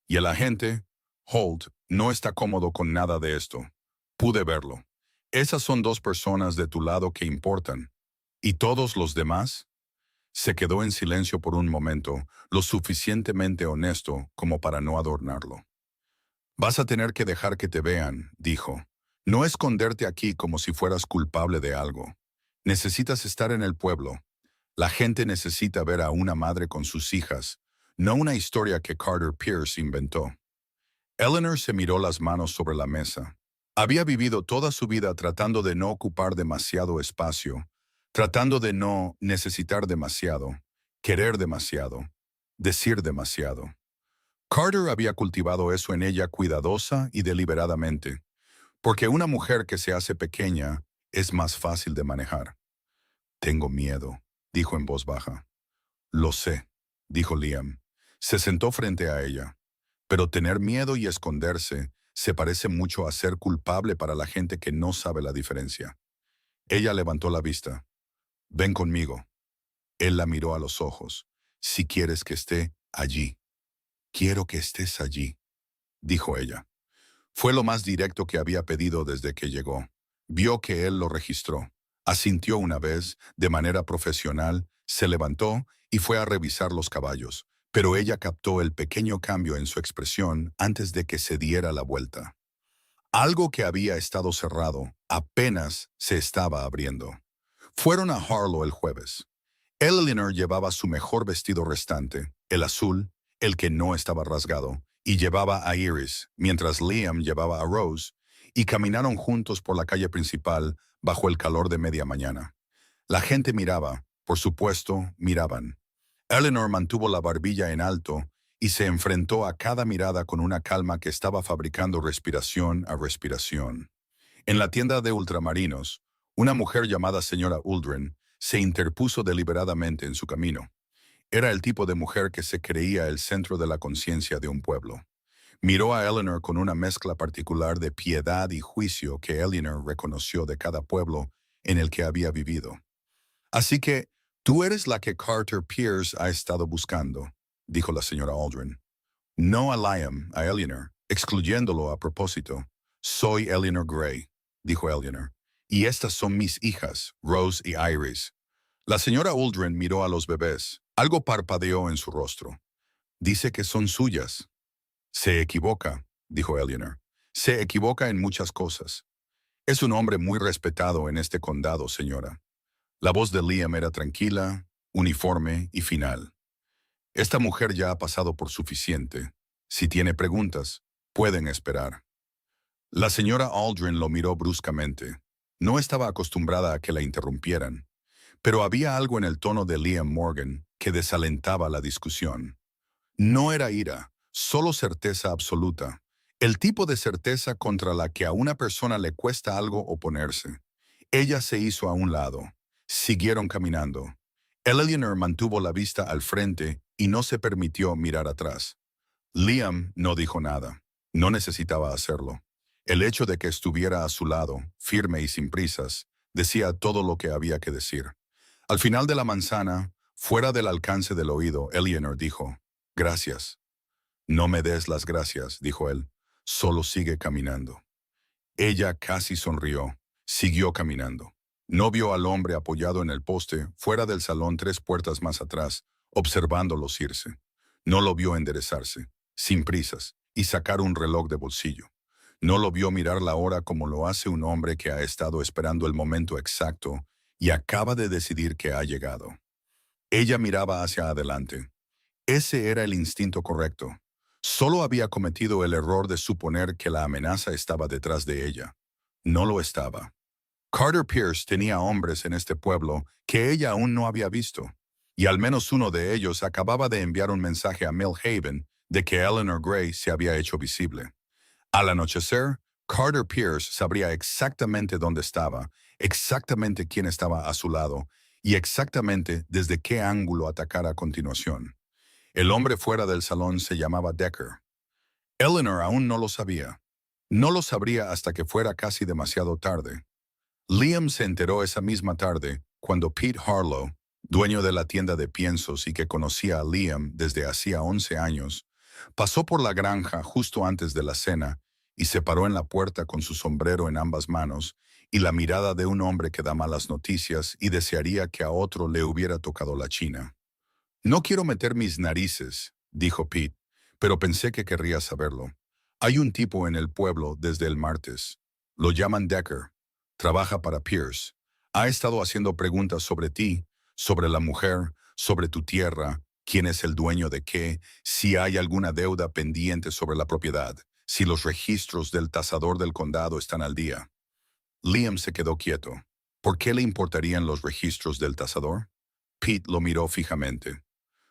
Y el agente, Holt, no está cómodo con nada de esto. Pude verlo. Esas son 2 personas de tu lado que importan. ¿Y todos los demás? Se quedó en silencio por un momento, lo suficientemente honesto como para no adornarlo. «Vas a tener que dejar que te vean», dijo. «No esconderte aquí como si fueras culpable de algo. Necesitas estar en el pueblo. La gente necesita ver a una madre con sus hijas, no una historia que Carter Pierce inventó». Eleanor se miró las manos sobre la mesa. Había vivido toda su vida tratando de no ocupar demasiado espacio, tratando de no necesitar demasiado, querer demasiado, decir demasiado. Carter había cultivado eso en ella cuidadosa y deliberadamente, porque una mujer que se hace pequeña es más fácil de manejar. «Tengo miedo», dijo en voz baja. «Lo sé», dijo Liam. Se sentó frente a ella. «Pero tener miedo y esconderse se parece mucho a ser culpable para la gente que no sabe la diferencia». Ella levantó la vista. «Ven conmigo». Él la miró a los ojos. «Si quieres que esté allí». «Quiero que estés allí», dijo ella. Fue lo más directo que había pedido desde que llegó. Vio que él lo registró. Asintió una vez, de manera profesional, se levantó y fue a revisar los caballos, pero ella captó el pequeño cambio en su expresión antes de que se diera la vuelta. Algo que había estado cerrado apenas se estaba abriendo. Fueron a Harlow el jueves. Eleanor llevaba su mejor vestido restante, el azul, el que no estaba rasgado, y llevaba a Iris, mientras Liam llevaba a Rose, y caminaron juntos por la calle principal bajo el calor de media mañana. La gente miraba, por supuesto, miraban. Eleanor mantuvo la barbilla en alto y se enfrentó a cada mirada con una calma que estaba fabricando respiración a respiración. En la tienda de ultramarinos, una mujer llamada señora Uldren se interpuso deliberadamente en su camino. Era el tipo de mujer que se creía el centro de la conciencia de un pueblo. Miró a Eleanor con una mezcla particular de piedad y juicio que Eleanor reconoció de cada pueblo en el que había vivido. «Así que tú eres la que Carter Pierce ha estado buscando», dijo la señora Uldren. «No a Liam, a Eleanor, excluyéndolo a propósito. Soy Eleanor Gray», dijo Eleanor. «Y estas son mis hijas, Rose y Iris». La señora Uldren miró a los bebés, Algo parpadeó en su rostro. Dice que son suyas. Se equivoca, dijo Eleanor. Se equivoca en muchas cosas. Es un hombre muy respetado en este condado, señora. La voz de Liam era tranquila, uniforme y final. Esta mujer ya ha pasado por suficiente. Si tiene preguntas, pueden esperar. La señora Aldrin lo miró bruscamente. No estaba acostumbrada a que la interrumpieran, pero había algo en el tono de Liam Morgan que desalentaba la discusión. No era ira, solo certeza absoluta. El tipo de certeza contra la que a una persona le cuesta algo oponerse. Ella se hizo a un lado. Siguieron caminando. Eleanor mantuvo la vista al frente y no se permitió mirar atrás. Liam no dijo nada. No necesitaba hacerlo. El hecho de que estuviera a su lado, firme y sin prisas, decía todo lo que había que decir. Al final de la manzana, fuera del alcance del oído, Eleanor dijo, «Gracias». «No me des las gracias», dijo él. «Solo sigue caminando». Ella casi sonrió. Siguió caminando. No vio al hombre apoyado en el poste, fuera del salón 3 puertas más atrás, observándolos irse. No lo vio enderezarse, sin prisas, y sacar un reloj de bolsillo. No lo vio mirar la hora como lo hace un hombre que ha estado esperando el momento exacto y acaba de decidir que ha llegado. Ella miraba hacia adelante. Ese era el instinto correcto. Solo había cometido el error de suponer que la amenaza estaba detrás de ella. No lo estaba. Carter Pierce tenía hombres en este pueblo que ella aún no había visto, y al menos uno de ellos acababa de enviar un mensaje a Millhaven de que Eleanor Gray se había hecho visible. Al anochecer, Carter Pierce sabría exactamente dónde estaba, exactamente quién estaba a su lado y exactamente desde qué ángulo atacar a continuación. El hombre fuera del salón se llamaba Decker. Eleanor aún no lo sabía. No lo sabría hasta que fuera casi demasiado tarde. Liam se enteró esa misma tarde cuando Pete Harlow, dueño de la tienda de piensos y que conocía a Liam desde hacía 11 años, pasó por la granja justo antes de la cena y se paró en la puerta con su sombrero en ambas manos y la mirada de un hombre que da malas noticias y desearía que a otro le hubiera tocado la china. «No quiero meter mis narices», dijo Pete, «pero pensé que querría saberlo. Hay un tipo en el pueblo desde el martes. Lo llaman Decker. Trabaja para Pierce. Ha estado haciendo preguntas sobre ti, sobre la mujer, sobre tu tierra, quién es el dueño de qué, si hay alguna deuda pendiente sobre la propiedad, si los registros del tasador del condado están al día». Liam se quedó quieto. ¿Por qué le importarían los registros del tasador? Pete lo miró fijamente.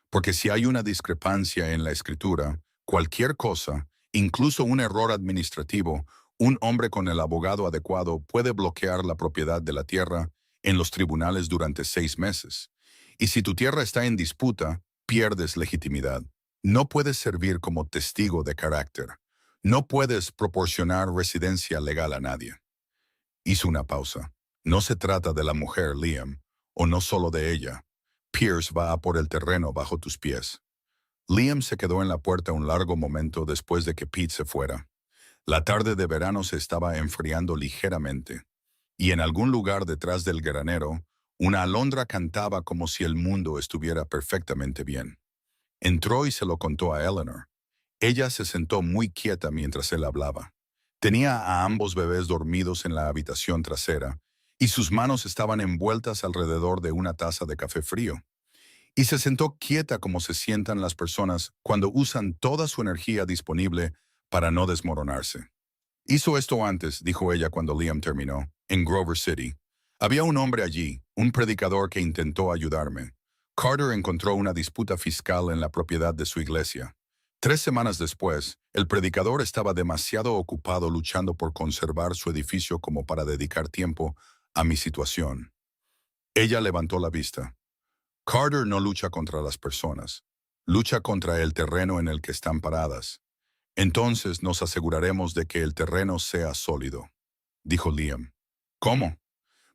Porque si hay una discrepancia en la escritura, cualquier cosa, incluso un error administrativo, un hombre con el abogado adecuado puede bloquear la propiedad de la tierra en los tribunales durante 6 meses. Y si tu tierra está en disputa, pierdes legitimidad. No puedes servir como testigo de carácter. No puedes proporcionar residencia legal a nadie. Hizo una pausa. No se trata de la mujer, Liam, o no solo de ella. Pierce va a por el terreno bajo tus pies. Liam se quedó en la puerta un largo momento después de que Pete se fuera. La tarde de verano se estaba enfriando ligeramente, y en algún lugar detrás del granero, una alondra cantaba como si el mundo estuviera perfectamente bien. Entró y se lo contó a Eleanor. Ella se sentó muy quieta mientras él hablaba. Tenía a ambos bebés dormidos en la habitación trasera, y sus manos estaban envueltas alrededor de una taza de café frío. Y se sentó quieta como se sientan las personas cuando usan toda su energía disponible para no desmoronarse. «Hizo esto antes», dijo ella cuando Liam terminó, «en Grover City. Había un hombre allí, un predicador que intentó ayudarme. Carter encontró una disputa fiscal en la propiedad de su iglesia. 3 semanas después, el predicador estaba demasiado ocupado luchando por conservar su edificio como para dedicar tiempo a mi situación». Ella levantó la vista. «Carter no lucha contra las personas. Lucha contra el terreno en el que están paradas. Entonces nos aseguraremos de que el terreno sea sólido», dijo Liam. «¿Cómo?»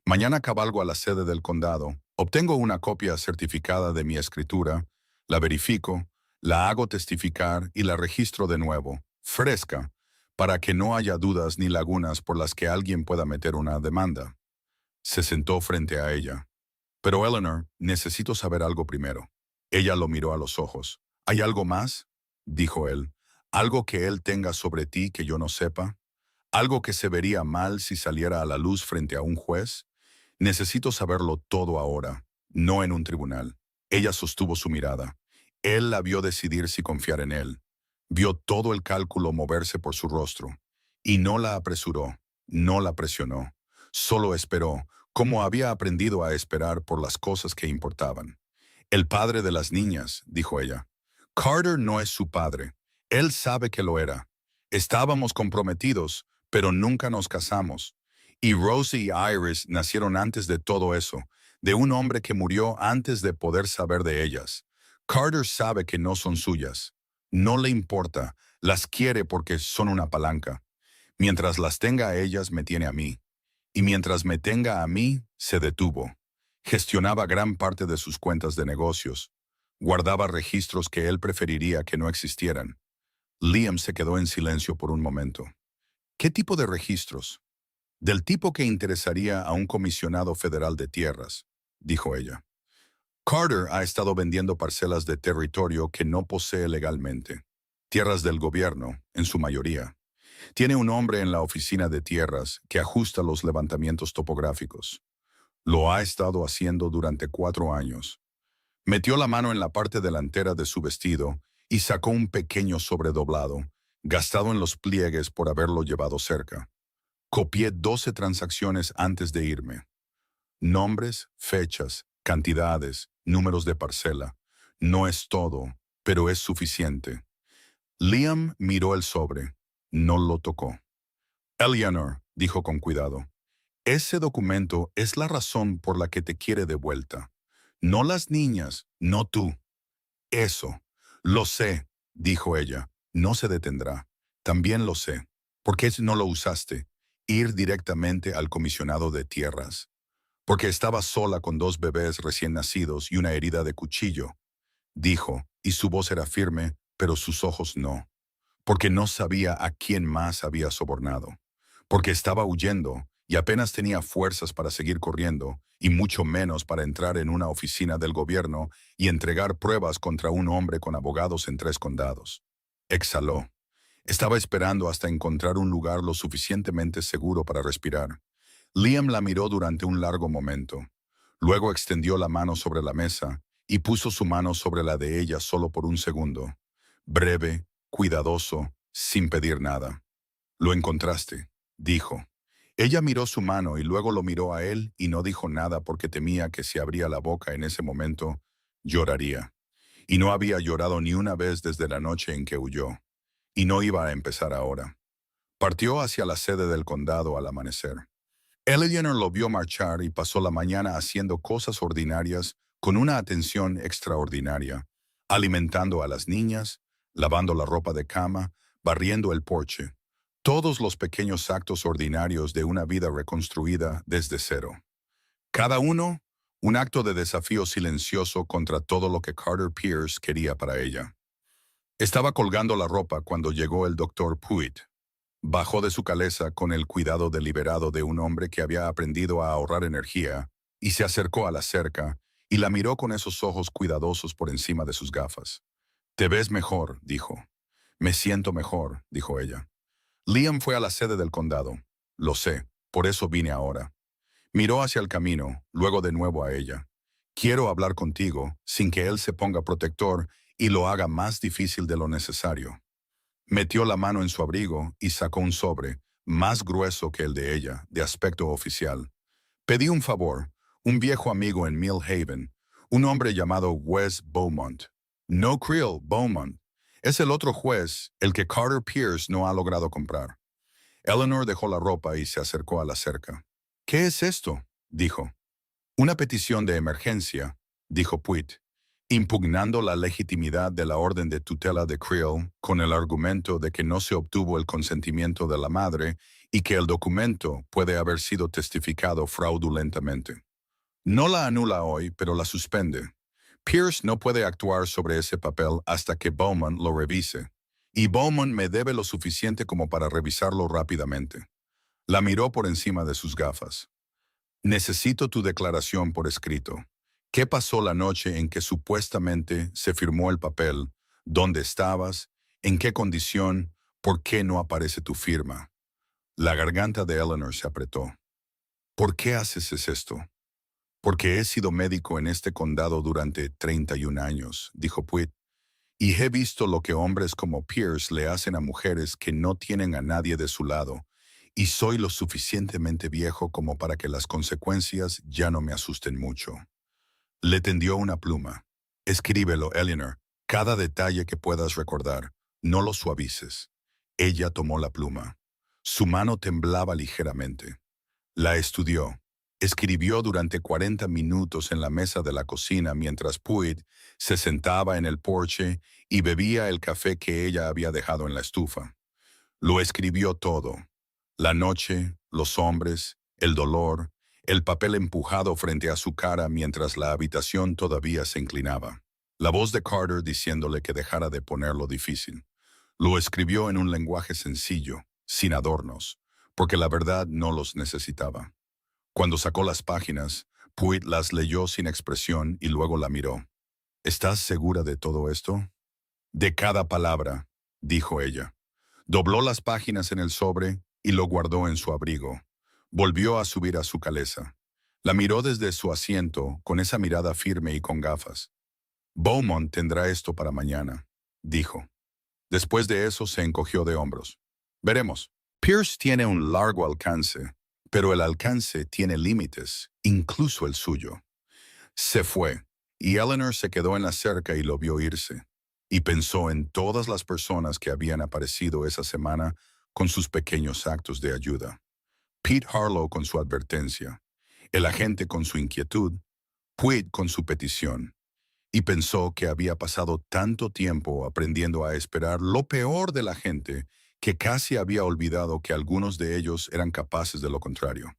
«Mañana cabalgo a la sede del condado, obtengo una copia certificada de mi escritura, la verifico, la hago testificar y la registro de nuevo, fresca, para que no haya dudas ni lagunas por las que alguien pueda meter una demanda». Se sentó frente a ella. «Pero Eleanor, necesito saber algo primero». Ella lo miró a los ojos. ¿Hay algo más? Dijo él. ¿Algo que él tenga sobre ti que yo no sepa? ¿Algo que se vería mal si saliera a la luz frente a un juez? Necesito saberlo todo ahora, no en un tribunal. Ella sostuvo su mirada. Él la vio decidir si confiar en él. Vio todo el cálculo moverse por su rostro. Y no la apresuró, no la presionó. Solo esperó, como había aprendido a esperar por las cosas que importaban. El padre de las niñas, dijo ella. Carter no es su padre. Él sabe que lo era. Estábamos comprometidos, pero nunca nos casamos. Y Rosie y Iris nacieron antes de todo eso, de un hombre que murió antes de poder saber de ellas. Carter sabe que no son suyas. No le importa, las quiere porque son una palanca. Mientras las tenga a ellas, me tiene a mí. Y mientras me tenga a mí, se detuvo. Gestionaba gran parte de sus cuentas de negocios. Guardaba registros que él preferiría que no existieran. Liam se quedó en silencio por un momento. ¿Qué tipo de registros? Del tipo que interesaría a un comisionado federal de tierras, dijo ella. Carter ha estado vendiendo parcelas de territorio que no posee legalmente. Tierras del gobierno, en su mayoría. Tiene un hombre en la oficina de tierras que ajusta los levantamientos topográficos. Lo ha estado haciendo durante 4 años. Metió la mano en la parte delantera de su vestido y sacó un pequeño sobredoblado, gastado en los pliegues por haberlo llevado cerca. Copié 12 transacciones antes de irme. Nombres, fechas, cantidades, números de parcela. No es todo, pero es suficiente. Liam miró el sobre. No lo tocó. Eleanor, dijo con cuidado, ese documento es la razón por la que te quiere de vuelta. No las niñas, no tú. Eso. Lo sé, dijo ella. No se detendrá. También lo sé. ¿Por qué no lo usaste? Ir directamente al comisionado de tierras. Porque estaba sola con 2 bebés recién nacidos y una herida de cuchillo, dijo, y su voz era firme, pero sus ojos no. Porque no sabía a quién más había sobornado. Porque estaba huyendo y apenas tenía fuerzas para seguir corriendo, y mucho menos para entrar en una oficina del gobierno y entregar pruebas contra un hombre con abogados en 3 condados. Exhaló. Estaba esperando hasta encontrar un lugar lo suficientemente seguro para respirar. Liam la miró durante un largo momento. Luego extendió la mano sobre la mesa y puso su mano sobre la de ella solo por un segundo. Breve, cuidadoso, sin pedir nada. «Lo encontraste», dijo. Ella miró su mano y luego lo miró a él y no dijo nada porque temía que si abría la boca en ese momento, lloraría. Y no había llorado ni una vez desde la noche en que huyó. Y no iba a empezar ahora. Partió hacia la sede del condado al amanecer. Eleanor lo vio marchar y pasó la mañana haciendo cosas ordinarias con una atención extraordinaria, alimentando a las niñas, lavando la ropa de cama, barriendo el porche. Todos los pequeños actos ordinarios de una vida reconstruida desde cero. Cada uno, un acto de desafío silencioso contra todo lo que Carter Pierce quería para ella. Estaba colgando la ropa cuando llegó el doctor Pruitt. Bajó de su caleza con el cuidado deliberado de un hombre que había aprendido a ahorrar energía y se acercó a la cerca y la miró con esos ojos cuidadosos por encima de sus gafas. «Te ves mejor», dijo. «Me siento mejor», dijo ella. Liam fue a la sede del condado. «Lo sé, por eso vine ahora». Miró hacia el camino, luego de nuevo a ella. «Quiero hablar contigo, sin que él se ponga protector y lo haga más difícil de lo necesario». Metió la mano en su abrigo y sacó un sobre, más grueso que el de ella, de aspecto oficial. «Pedí un favor, un viejo amigo en Mill Haven, un hombre llamado Wes Beaumont. No Creel, Beaumont. Es el otro juez, el que Carter Pierce no ha logrado comprar». Eleanor dejó la ropa y se acercó a la cerca. «¿Qué es esto?», dijo. «Una petición de emergencia», dijo Pruitt, impugnando la legitimidad de la orden de tutela de Creel con el argumento de que no se obtuvo el consentimiento de la madre y que el documento puede haber sido testificado fraudulentamente. «No la anula hoy, pero la suspende. Pierce no puede actuar sobre ese papel hasta que Beaumont lo revise, y Beaumont me debe lo suficiente como para revisarlo rápidamente». La miró por encima de sus gafas. «Necesito tu declaración por escrito. ¿Qué pasó la noche en que supuestamente se firmó el papel? ¿Dónde estabas? ¿En qué condición? ¿Por qué no aparece tu firma? La garganta de Eleanor se apretó. ¿Por qué haces esto? Porque he sido médico en este condado durante 31 años, dijo Pruitt, y he visto lo que hombres como Pierce le hacen a mujeres que no tienen a nadie de su lado, y soy lo suficientemente viejo como para que las consecuencias ya no me asusten mucho. Le tendió una pluma. Escríbelo, Eleanor, cada detalle que puedas recordar. No lo suavices. Ella tomó la pluma. Su mano temblaba ligeramente. La estudió. Escribió durante 40 minutos en la mesa de la cocina mientras Pruitt se sentaba en el porche y bebía el café que ella había dejado en la estufa. Lo escribió todo. La noche, los hombres, el dolor, el papel empujado frente a su cara mientras la habitación todavía se inclinaba. La voz de Carter diciéndole que dejara de ponerlo difícil. Lo escribió en un lenguaje sencillo, sin adornos, porque la verdad no los necesitaba. Cuando sacó las páginas, Pruitt las leyó sin expresión y luego la miró. ¿Estás segura de todo esto? De cada palabra, dijo ella. Dobló las páginas en el sobre y lo guardó en su abrigo. Volvió a subir a su caleza. La miró desde su asiento, con esa mirada firme y con gafas. Beaumont tendrá esto para mañana, dijo. Después de eso se encogió de hombros. Veremos. Pierce tiene un largo alcance, pero el alcance tiene límites, incluso el suyo. Se fue, y Eleanor se quedó en la cerca y lo vio irse, y pensó en todas las personas que habían aparecido esa semana con sus pequeños actos de ayuda. Pete Harlow con su advertencia, el agente con su inquietud, Pruitt con su petición, y pensó que había pasado tanto tiempo aprendiendo a esperar lo peor de la gente que casi había olvidado que algunos de ellos eran capaces de lo contrario.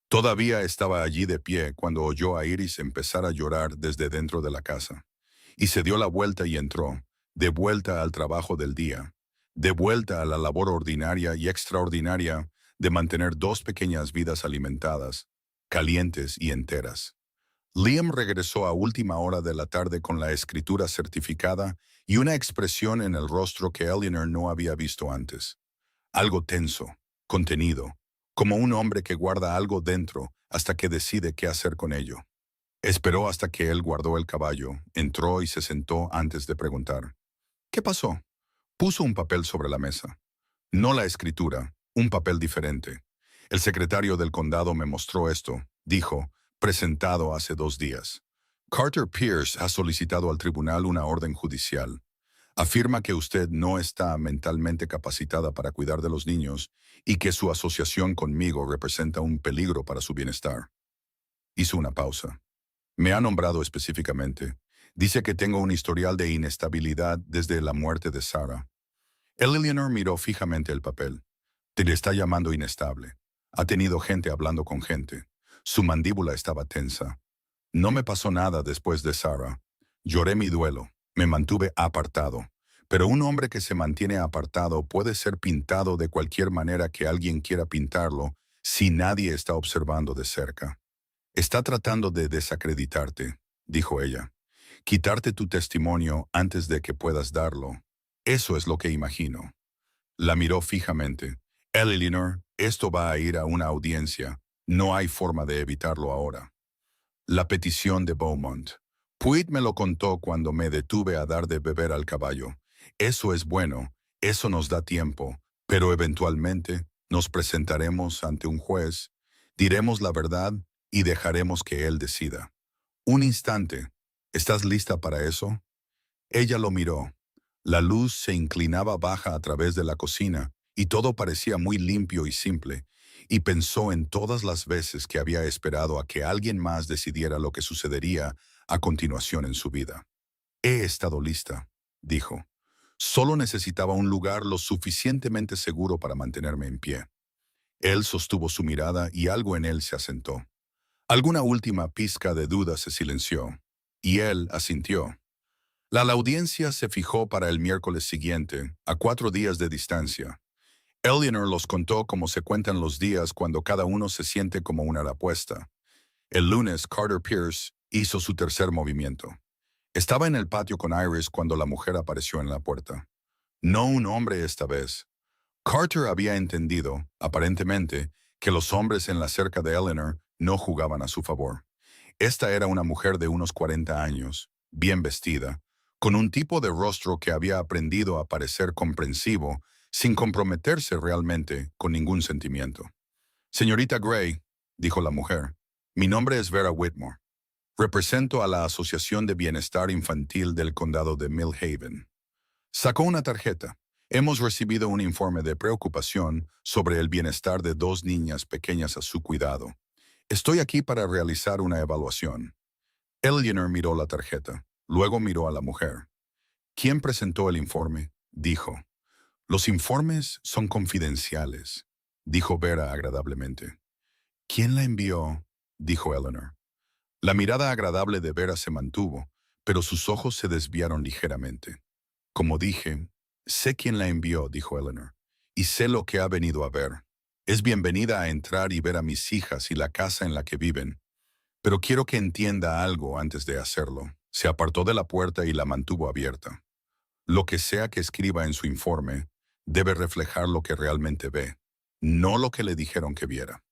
Todavía estaba allí de pie cuando oyó a Iris empezar a llorar desde dentro de la casa, y se dio la vuelta y entró, de vuelta al trabajo del día, de vuelta a la labor ordinaria y extraordinaria de mantener dos pequeñas vidas alimentadas, calientes y enteras. Liam regresó a última hora de la tarde con la escritura certificada y una expresión en el rostro que Eleanor no había visto antes. Algo tenso, contenido, como un hombre que guarda algo dentro hasta que decide qué hacer con ello. Esperó hasta que él guardó el caballo, entró y se sentó antes de preguntar. ¿Qué pasó? Puso un papel sobre la mesa. No la escritura, un papel diferente. El secretario del condado me mostró esto, dijo, presentado hace 2 días. Carter Pierce ha solicitado al tribunal una orden judicial. Afirma que usted no está mentalmente capacitada para cuidar de los niños y que su asociación conmigo representa un peligro para su bienestar. Hizo una pausa. Me ha nombrado específicamente. Dice que tengo un historial de inestabilidad desde la muerte de Sarah. Eleanor miró fijamente el papel. Te le está llamando inestable. Ha tenido gente hablando con gente. Su mandíbula estaba tensa. No me pasó nada después de Sarah. Lloré mi duelo. Me mantuve apartado. Pero un hombre que se mantiene apartado puede ser pintado de cualquier manera que alguien quiera pintarlo si nadie está observando de cerca. Está tratando de desacreditarte, dijo ella. Quitarte tu testimonio antes de que puedas darlo. Eso es lo que imagino. La miró fijamente. Eleanor, esto va a ir a una audiencia. No hay forma de evitarlo ahora. La petición de Beaumont. Pruitt me lo contó cuando me detuve a dar de beber al caballo. Eso es bueno, eso nos da tiempo, pero eventualmente nos presentaremos ante un juez, diremos la verdad y dejaremos que él decida. Un instante. ¿Estás lista para eso? Ella lo miró. La luz se inclinaba baja a través de la cocina y todo parecía muy limpio y simple, y pensó en todas las veces que había esperado a que alguien más decidiera lo que sucedería a continuación en su vida. He estado lista, dijo. Solo necesitaba un lugar lo suficientemente seguro para mantenerme en pie. Él sostuvo su mirada y algo en él se asentó. Alguna última pizca de duda se silenció, y él asintió. La audiencia se fijó para el miércoles siguiente, a 4 días de distancia. Eleanor los contó como se cuentan los días cuando cada uno se siente como una apuesta. El lunes, Carter Pierce Hizo su tercer movimiento. Estaba en el patio con Iris cuando la mujer apareció en la puerta. No un hombre esta vez. Carter había entendido, aparentemente, que los hombres en la cerca de Eleanor no jugaban a su favor. Esta era una mujer de unos 40 años, bien vestida, con un tipo de rostro que había aprendido a parecer comprensivo sin comprometerse realmente con ningún sentimiento. Señorita Gray, dijo la mujer, mi nombre es Vera Whitmore. Represento a la Asociación de Bienestar Infantil del Condado de Millhaven. Sacó una tarjeta. Hemos recibido un informe de preocupación sobre el bienestar de dos niñas pequeñas a su cuidado. Estoy aquí para realizar una evaluación. Eleanor miró la tarjeta. Luego miró a la mujer. ¿Quién presentó el informe? Dijo. Los informes son confidenciales, dijo Vera agradablemente. ¿Quién la envió? Dijo Eleanor. La mirada agradable de Vera se mantuvo, pero sus ojos se desviaron ligeramente. Como dije, sé quién la envió, dijo Eleanor, y sé lo que ha venido a ver. Es bienvenida a entrar y ver a mis hijas y la casa en la que viven, pero quiero que entienda algo antes de hacerlo. Se apartó de la puerta y la mantuvo abierta. Lo que sea que escriba en su informe debe reflejar lo que realmente ve, no lo que le dijeron que viera.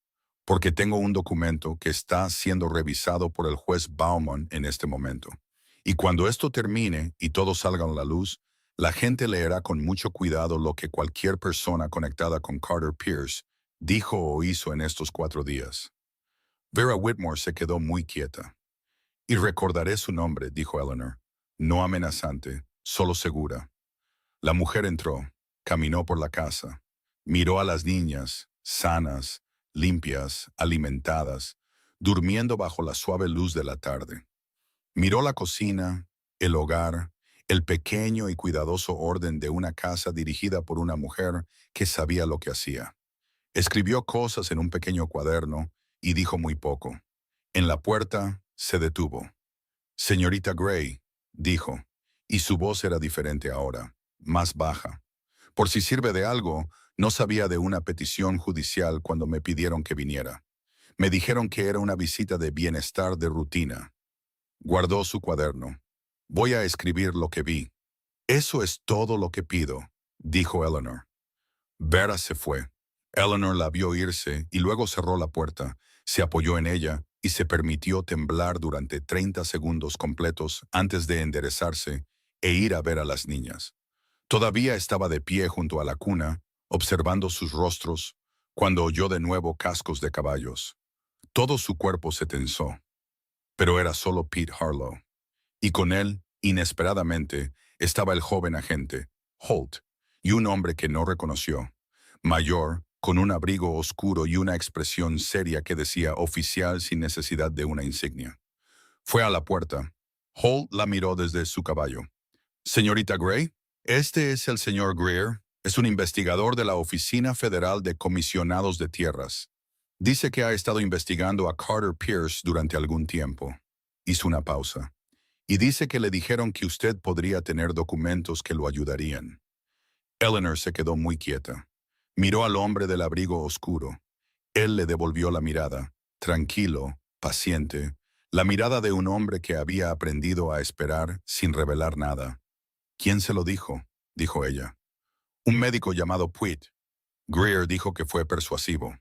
Porque tengo un documento que está siendo revisado por el juez Bauman en este momento. Y cuando esto termine y todo salga a la luz, la gente leerá con mucho cuidado lo que cualquier persona conectada con Carter Pierce dijo o hizo en estos 4 días. Vera Whitmore se quedó muy quieta. Y recordaré su nombre, dijo Eleanor, no amenazante, solo segura. La mujer entró, caminó por la casa, miró a las niñas, sanas, limpias, alimentadas, durmiendo bajo la suave luz de la tarde. Miró la cocina, el hogar, el pequeño y cuidadoso orden de una casa dirigida por una mujer que sabía lo que hacía. Escribió cosas en un pequeño cuaderno y dijo muy poco. En la puerta se detuvo. Señorita Gray, dijo, y su voz era diferente ahora, más baja. Por si sirve de algo, no sabía de una petición judicial cuando me pidieron que viniera. Me dijeron que era una visita de bienestar de rutina. Guardó su cuaderno. Voy a escribir lo que vi. Eso es todo lo que pido, dijo Eleanor. Vera se fue. Eleanor la vio irse y luego cerró la puerta, se apoyó en ella y se permitió temblar durante 30 segundos completos antes de enderezarse e ir a ver a las niñas. Todavía estaba de pie junto a la cuna, observando sus rostros, cuando oyó de nuevo cascos de caballos. Todo su cuerpo se tensó. Pero era solo Pete Harlow. Y con él, inesperadamente, estaba el joven agente, Holt, y un hombre que no reconoció, mayor, con un abrigo oscuro y una expresión seria que decía oficial sin necesidad de una insignia. Fue a la puerta. Holt la miró desde su caballo. Señorita Gray, este es el señor Greer. Es un investigador de la Oficina Federal de Comisionados de Tierras. Dice que ha estado investigando a Carter Pierce durante algún tiempo. Hizo una pausa. Y dice que le dijeron que usted podría tener documentos que lo ayudarían. Eleanor se quedó muy quieta. Miró al hombre del abrigo oscuro. Él le devolvió la mirada, tranquilo, paciente, la mirada de un hombre que había aprendido a esperar sin revelar nada. ¿Quién se lo dijo?, dijo ella. Un médico llamado Pete. Greer dijo que fue persuasivo.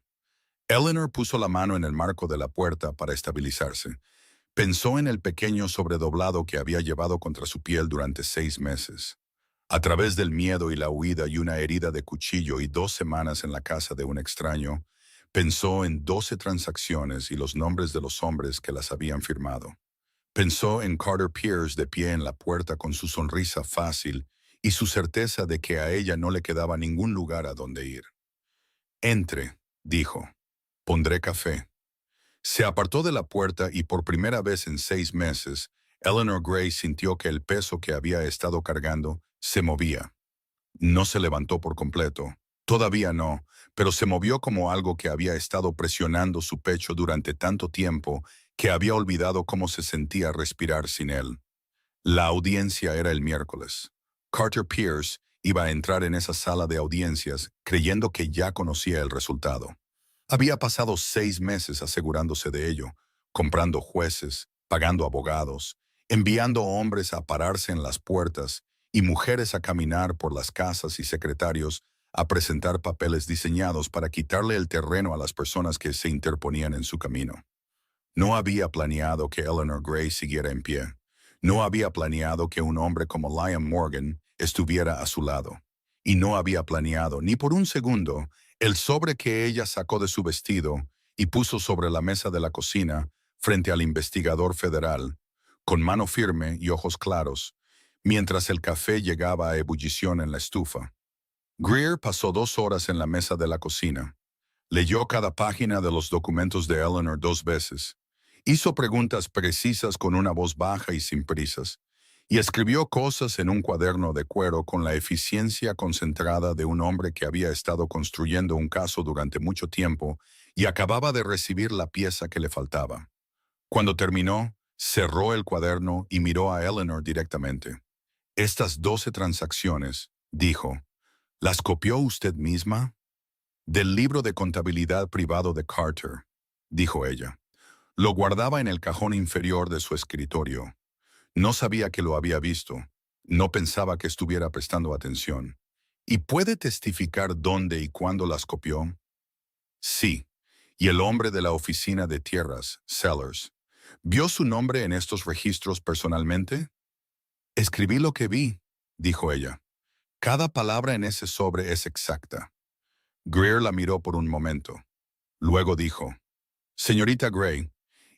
Eleanor puso la mano en el marco de la puerta para estabilizarse. Pensó en el pequeño sobredoblado que había llevado contra su piel durante 6 meses. A través del miedo y la huida y una herida de cuchillo y 2 semanas en la casa de un extraño, pensó en 12 transacciones y los nombres de los hombres que las habían firmado. Pensó en Carter Pierce de pie en la puerta con su sonrisa fácil y su certeza de que a ella no le quedaba ningún lugar a donde ir. Entre, dijo. Pondré café. Se apartó de la puerta y por primera vez en 6 meses, Eleanor Gray sintió que el peso que había estado cargando se movía. No se levantó por completo. Todavía no, pero se movió como algo que había estado presionando su pecho durante tanto tiempo que había olvidado cómo se sentía respirar sin él. La audiencia era el miércoles. Carter Pierce iba a entrar en esa sala de audiencias creyendo que ya conocía el resultado. Había pasado 6 meses asegurándose de ello, comprando jueces, pagando abogados, enviando hombres a pararse en las puertas y mujeres a caminar por las casas y secretarios a presentar papeles diseñados para quitarle el terreno a las personas que se interponían en su camino. No había planeado que Eleanor Gray siguiera en pie. No había planeado que un hombre como Liam Morgan estuviera a su lado. Y no había planeado, ni por un segundo, el sobre que ella sacó de su vestido y puso sobre la mesa de la cocina frente al investigador federal, con mano firme y ojos claros, mientras el café llegaba a ebullición en la estufa. Greer pasó 2 horas en la mesa de la cocina. Leyó cada página de los documentos de Eleanor 2 veces. Hizo preguntas precisas con una voz baja y sin prisas, y escribió cosas en un cuaderno de cuero con la eficiencia concentrada de un hombre que había estado construyendo un caso durante mucho tiempo y acababa de recibir la pieza que le faltaba. Cuando terminó, cerró el cuaderno y miró a Eleanor directamente. «Estas 12 transacciones», dijo, «¿las copió usted misma?» «Del libro de contabilidad privado de Carter», dijo ella. Lo guardaba en el cajón inferior de su escritorio. No sabía que lo había visto. No pensaba que estuviera prestando atención. ¿Y puede testificar dónde y cuándo las copió? Sí. ¿Y el hombre de la oficina de tierras, Sellers, vio su nombre en estos registros personalmente? Escribí lo que vi, dijo ella. Cada palabra en ese sobre es exacta. Greer la miró por un momento. Luego dijo, «Señorita Gray,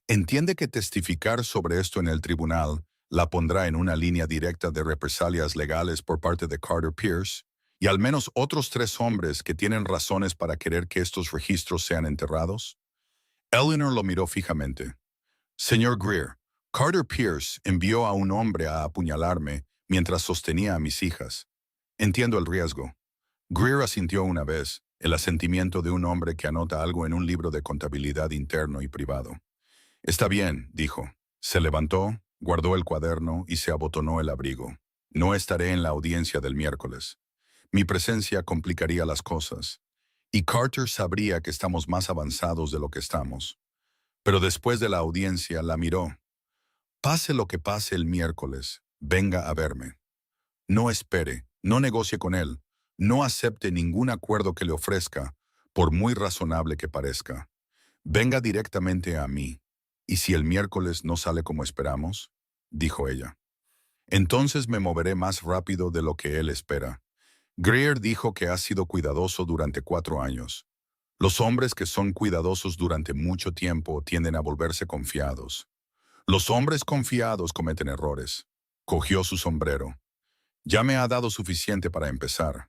entiende que testificar sobre esto en el tribunal la pondrá en una línea directa de represalias legales por parte de Carter Pierce y al menos otros 3 hombres que tienen razones para querer que estos registros sean enterrados?» Eleanor lo miró fijamente. «Señor Greer, Carter Pierce envió a un hombre a apuñalarme mientras sostenía a mis hijas. Entiendo el riesgo». Greer asintió una vez, el asentimiento de un hombre que anota algo en un libro de contabilidad interno y privado. «Está bien», dijo. Se levantó, guardó el cuaderno y se abotonó el abrigo. «No estaré en la audiencia del miércoles. Mi presencia complicaría las cosas. Y Carter sabría que estamos más avanzados de lo que estamos». Pero después de la audiencia la miró. «Pase lo que pase el miércoles, venga a verme. No espere, no negocie con él, no acepte ningún acuerdo que le ofrezca, por muy razonable que parezca. Venga directamente a mí. ¿Y si el miércoles no sale como esperamos?», dijo ella. «Entonces me moveré más rápido de lo que él espera». Greer dijo que ha sido cuidadoso durante 4 años. Los hombres que son cuidadosos durante mucho tiempo tienden a volverse confiados. Los hombres confiados cometen errores. Cogió su sombrero. «Ya me ha dado suficiente para empezar.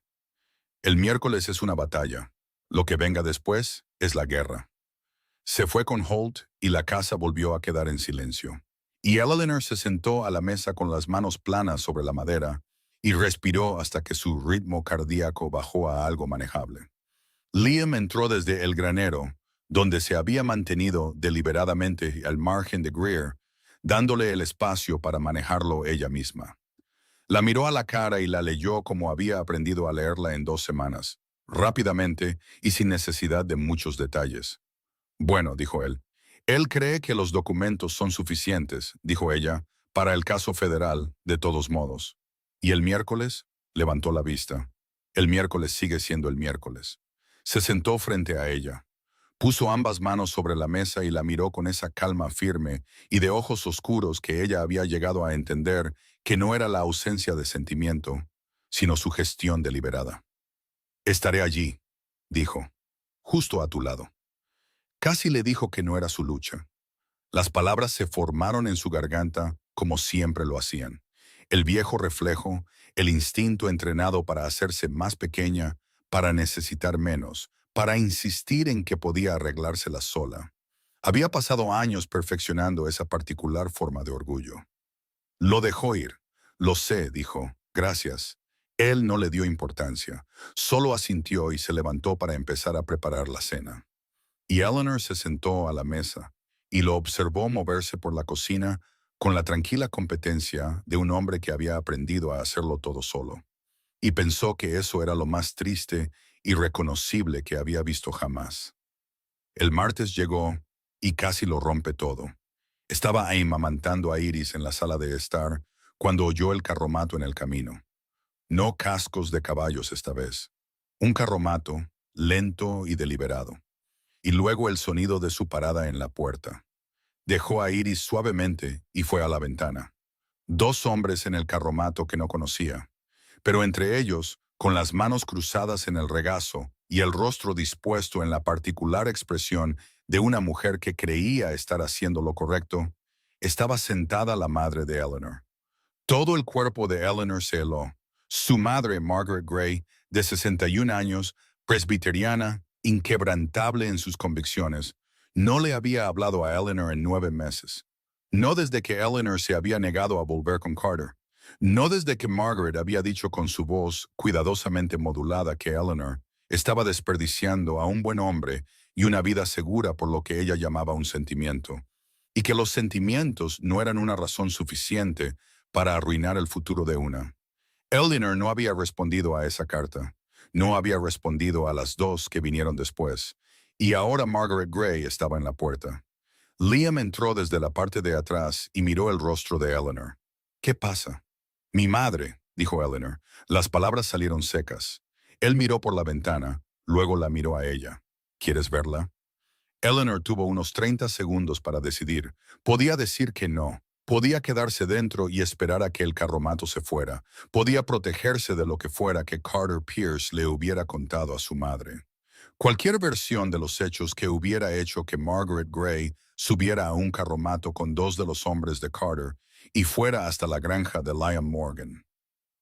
El miércoles es una batalla. Lo que venga después es la guerra». Se fue con Holt y la casa volvió a quedar en silencio. Y Eleanor se sentó a la mesa con las manos planas sobre la madera y respiró hasta que su ritmo cardíaco bajó a algo manejable. Liam entró desde el granero, donde se había mantenido deliberadamente al margen de Greer, dándole el espacio para manejarlo ella misma. La miró a la cara y la leyó como había aprendido a leerla en 2 semanas, rápidamente y sin necesidad de muchos detalles. «Bueno», dijo él. «Él cree que los documentos son suficientes», dijo ella, «para el caso federal, de todos modos». «¿Y el miércoles?», levantó la vista. «El miércoles sigue siendo el miércoles». Se sentó frente a ella. Puso ambas manos sobre la mesa y la miró con esa calma firme y de ojos oscuros que ella había llegado a entender que no era la ausencia de sentimiento, sino su gestión deliberada. «Estaré allí», dijo, «justo a tu lado». Casi le dijo que no era su lucha. Las palabras se formaron en su garganta como siempre lo hacían. El viejo reflejo, el instinto entrenado para hacerse más pequeña, para necesitar menos, para insistir en que podía arreglársela sola. Había pasado años perfeccionando esa particular forma de orgullo. Lo dejó ir. «Lo sé», dijo. «Gracias». Él no le dio importancia. Solo asintió y se levantó para empezar a preparar la cena. Y Eleanor se sentó a la mesa y lo observó moverse por la cocina con la tranquila competencia de un hombre que había aprendido a hacerlo todo solo. Y pensó que eso era lo más triste y reconocible que había visto jamás. El martes llegó y casi lo rompe todo. Estaba amamantando a Iris en la sala de estar cuando oyó el carromato en el camino. No cascos de caballos esta vez. Un carromato, lento y deliberado. Y luego el sonido de su parada en la puerta. Dejó a Iris suavemente y fue a la ventana. Dos hombres en el carromato que no conocía, pero entre ellos, con las manos cruzadas en el regazo y el rostro dispuesto en la particular expresión de una mujer que creía estar haciendo lo correcto, estaba sentada la madre de Eleanor. Todo el cuerpo de Eleanor se heló. Su madre, Margaret Gray, de 61 años, presbiteriana, inquebrantable en sus convicciones, no le había hablado a Eleanor en 9 meses. No desde que Eleanor se había negado a volver con Carter. No desde que Margaret había dicho con su voz cuidadosamente modulada que Eleanor estaba desperdiciando a un buen hombre y una vida segura por lo que ella llamaba un sentimiento, y que los sentimientos no eran una razón suficiente para arruinar el futuro de una. Eleanor no había respondido a esa carta. No había respondido a las dos que vinieron después. Y ahora Margaret Gray estaba en la puerta. Liam entró desde la parte de atrás y miró el rostro de Eleanor. ¿Qué pasa? Mi madre, dijo Eleanor. Las palabras salieron secas. Él miró por la ventana, luego la miró a ella. ¿Quieres verla? Eleanor tuvo unos 30 segundos para decidir. Podía decir que no. Podía quedarse dentro y esperar a que el carromato se fuera. Podía protegerse de lo que fuera que Carter Pierce le hubiera contado a su madre. Cualquier versión de los hechos que hubiera hecho que Margaret Gray subiera a un carromato con dos de los hombres de Carter y fuera hasta la granja de Liam Morgan.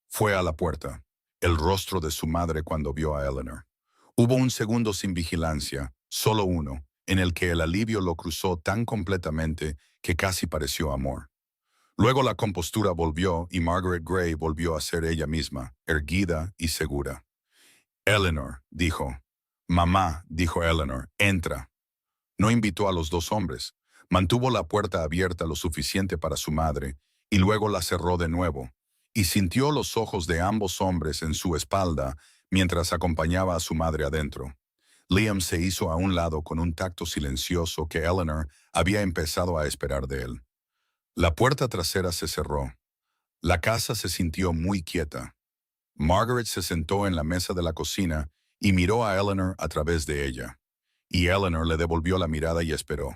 Fue a la puerta, el rostro de su madre cuando vio a Eleanor. Hubo un segundo sin vigilancia, solo uno, en el que el alivio lo cruzó tan completamente que casi pareció amor. Luego la compostura volvió y Margaret Gray volvió a ser ella misma, erguida y segura. Eleanor, dijo. Mamá, dijo Eleanor, entra. No invitó a los dos hombres. Mantuvo la puerta abierta lo suficiente para su madre y luego la cerró de nuevo, y sintió los ojos de ambos hombres en su espalda mientras acompañaba a su madre adentro. Liam se hizo a un lado con un tacto silencioso que Eleanor había empezado a esperar de él. La puerta trasera se cerró. La casa se sintió muy quieta. Margaret se sentó en la mesa de la cocina y miró a Eleanor a través de ella. Y Eleanor le devolvió la mirada y esperó.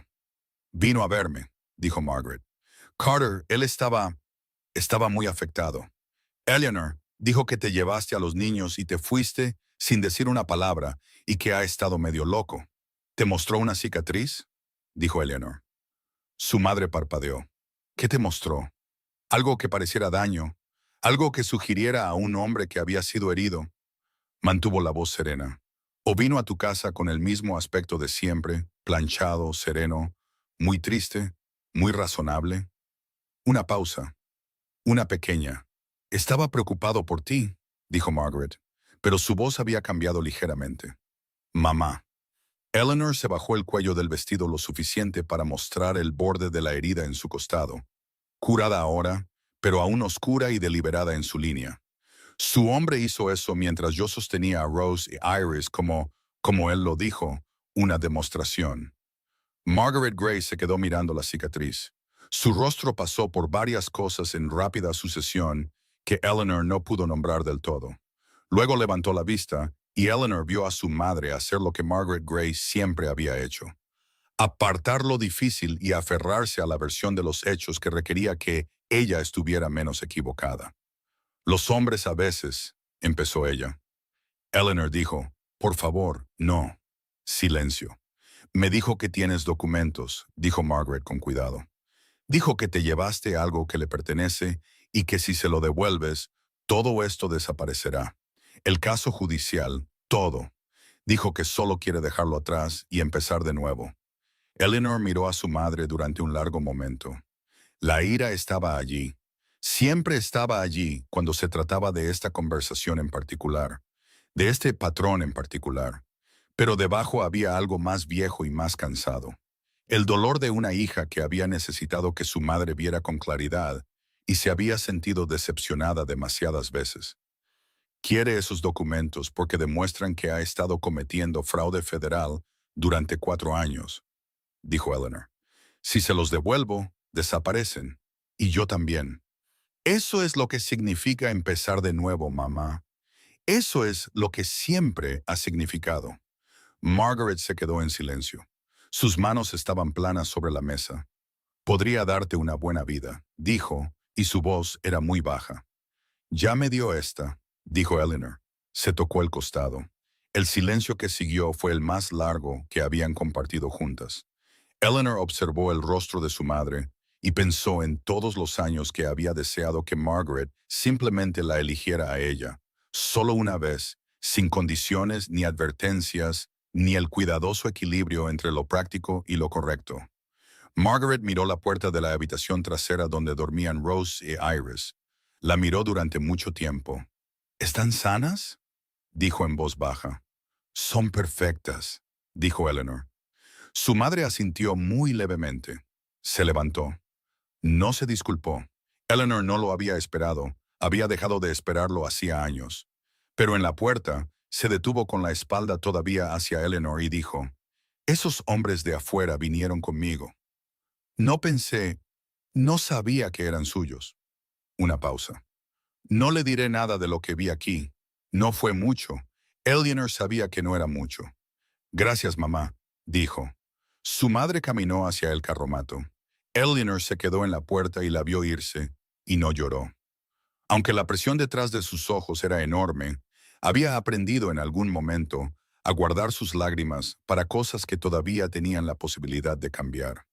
Vino a verme, dijo Margaret. Carter, él estaba muy afectado. Eleanor dijo que te llevaste a los niños y te fuiste sin decir una palabra y que ha estado medio loco. ¿Te mostró una cicatriz? Dijo Eleanor. Su madre parpadeó. ¿Qué te mostró? Algo que pareciera daño, algo que sugiriera a un hombre que había sido herido. Mantuvo la voz serena. ¿O vino a tu casa con el mismo aspecto de siempre, planchado, sereno, muy triste, muy razonable? Una pausa. Una pequeña. Estaba preocupado por ti, dijo Margaret, pero su voz había cambiado ligeramente. Mamá. Eleanor se bajó el cuello del vestido lo suficiente para mostrar el borde de la herida en su costado. Curada ahora, pero aún oscura y deliberada en su línea. Su hombre hizo eso mientras yo sostenía a Rose y Iris como él lo dijo, una demostración. Margaret Gray se quedó mirando la cicatriz. Su rostro pasó por varias cosas en rápida sucesión que Eleanor no pudo nombrar del todo. Luego levantó la vista y Eleanor vio a su madre hacer lo que Margaret Gray siempre había hecho. Apartar lo difícil y aferrarse a la versión de los hechos que requería que ella estuviera menos equivocada. Los hombres a veces, empezó ella. Eleanor dijo, por favor, no. Silencio. Me dijo que tienes documentos, dijo Margaret con cuidado. Dijo que te llevaste algo que le pertenece y que si se lo devuelves, todo esto desaparecerá. El caso judicial, todo. Dijo que solo quiere dejarlo atrás y empezar de nuevo. Eleanor miró a su madre durante un largo momento. La ira estaba allí. Siempre estaba allí cuando se trataba de esta conversación en particular, de este patrón en particular. Pero debajo había algo más viejo y más cansado. El dolor de una hija que había necesitado que su madre viera con claridad y se había sentido decepcionada demasiadas veces. Quiere esos documentos porque demuestran que ha estado cometiendo fraude federal durante 4 años, dijo Eleanor. Si se los devuelvo, desaparecen. Y yo también. Eso es lo que significa empezar de nuevo, mamá. Eso es lo que siempre ha significado. Margaret se quedó en silencio. Sus manos estaban planas sobre la mesa. Podría darte una buena vida, dijo, y su voz era muy baja. Ya me dio esta, dijo Eleanor. Se tocó el costado. El silencio que siguió fue el más largo que habían compartido juntas. Eleanor observó el rostro de su madre y pensó en todos los años que había deseado que Margaret simplemente la eligiera a ella, solo una vez, sin condiciones ni advertencias, ni el cuidadoso equilibrio entre lo práctico y lo correcto. Margaret miró la puerta de la habitación trasera donde dormían Rose y Iris. La miró durante mucho tiempo. ¿Están sanas?, dijo en voz baja. Son perfectas, dijo Eleanor. Su madre asintió muy levemente. Se levantó. No se disculpó. Eleanor no lo había esperado. Había dejado de esperarlo hacía años. Pero en la puerta, se detuvo con la espalda todavía hacia Eleanor y dijo, «Esos hombres de afuera vinieron conmigo. No pensé, no sabía que eran suyos». Una pausa. «No le diré nada de lo que vi aquí. No fue mucho». Eleanor sabía que no era mucho. «Gracias, mamá», dijo. Su madre caminó hacia el carromato. Eleanor se quedó en la puerta y la vio irse, y no lloró. Aunque la presión detrás de sus ojos era enorme, había aprendido en algún momento a guardar sus lágrimas para cosas que todavía tenían la posibilidad de cambiar.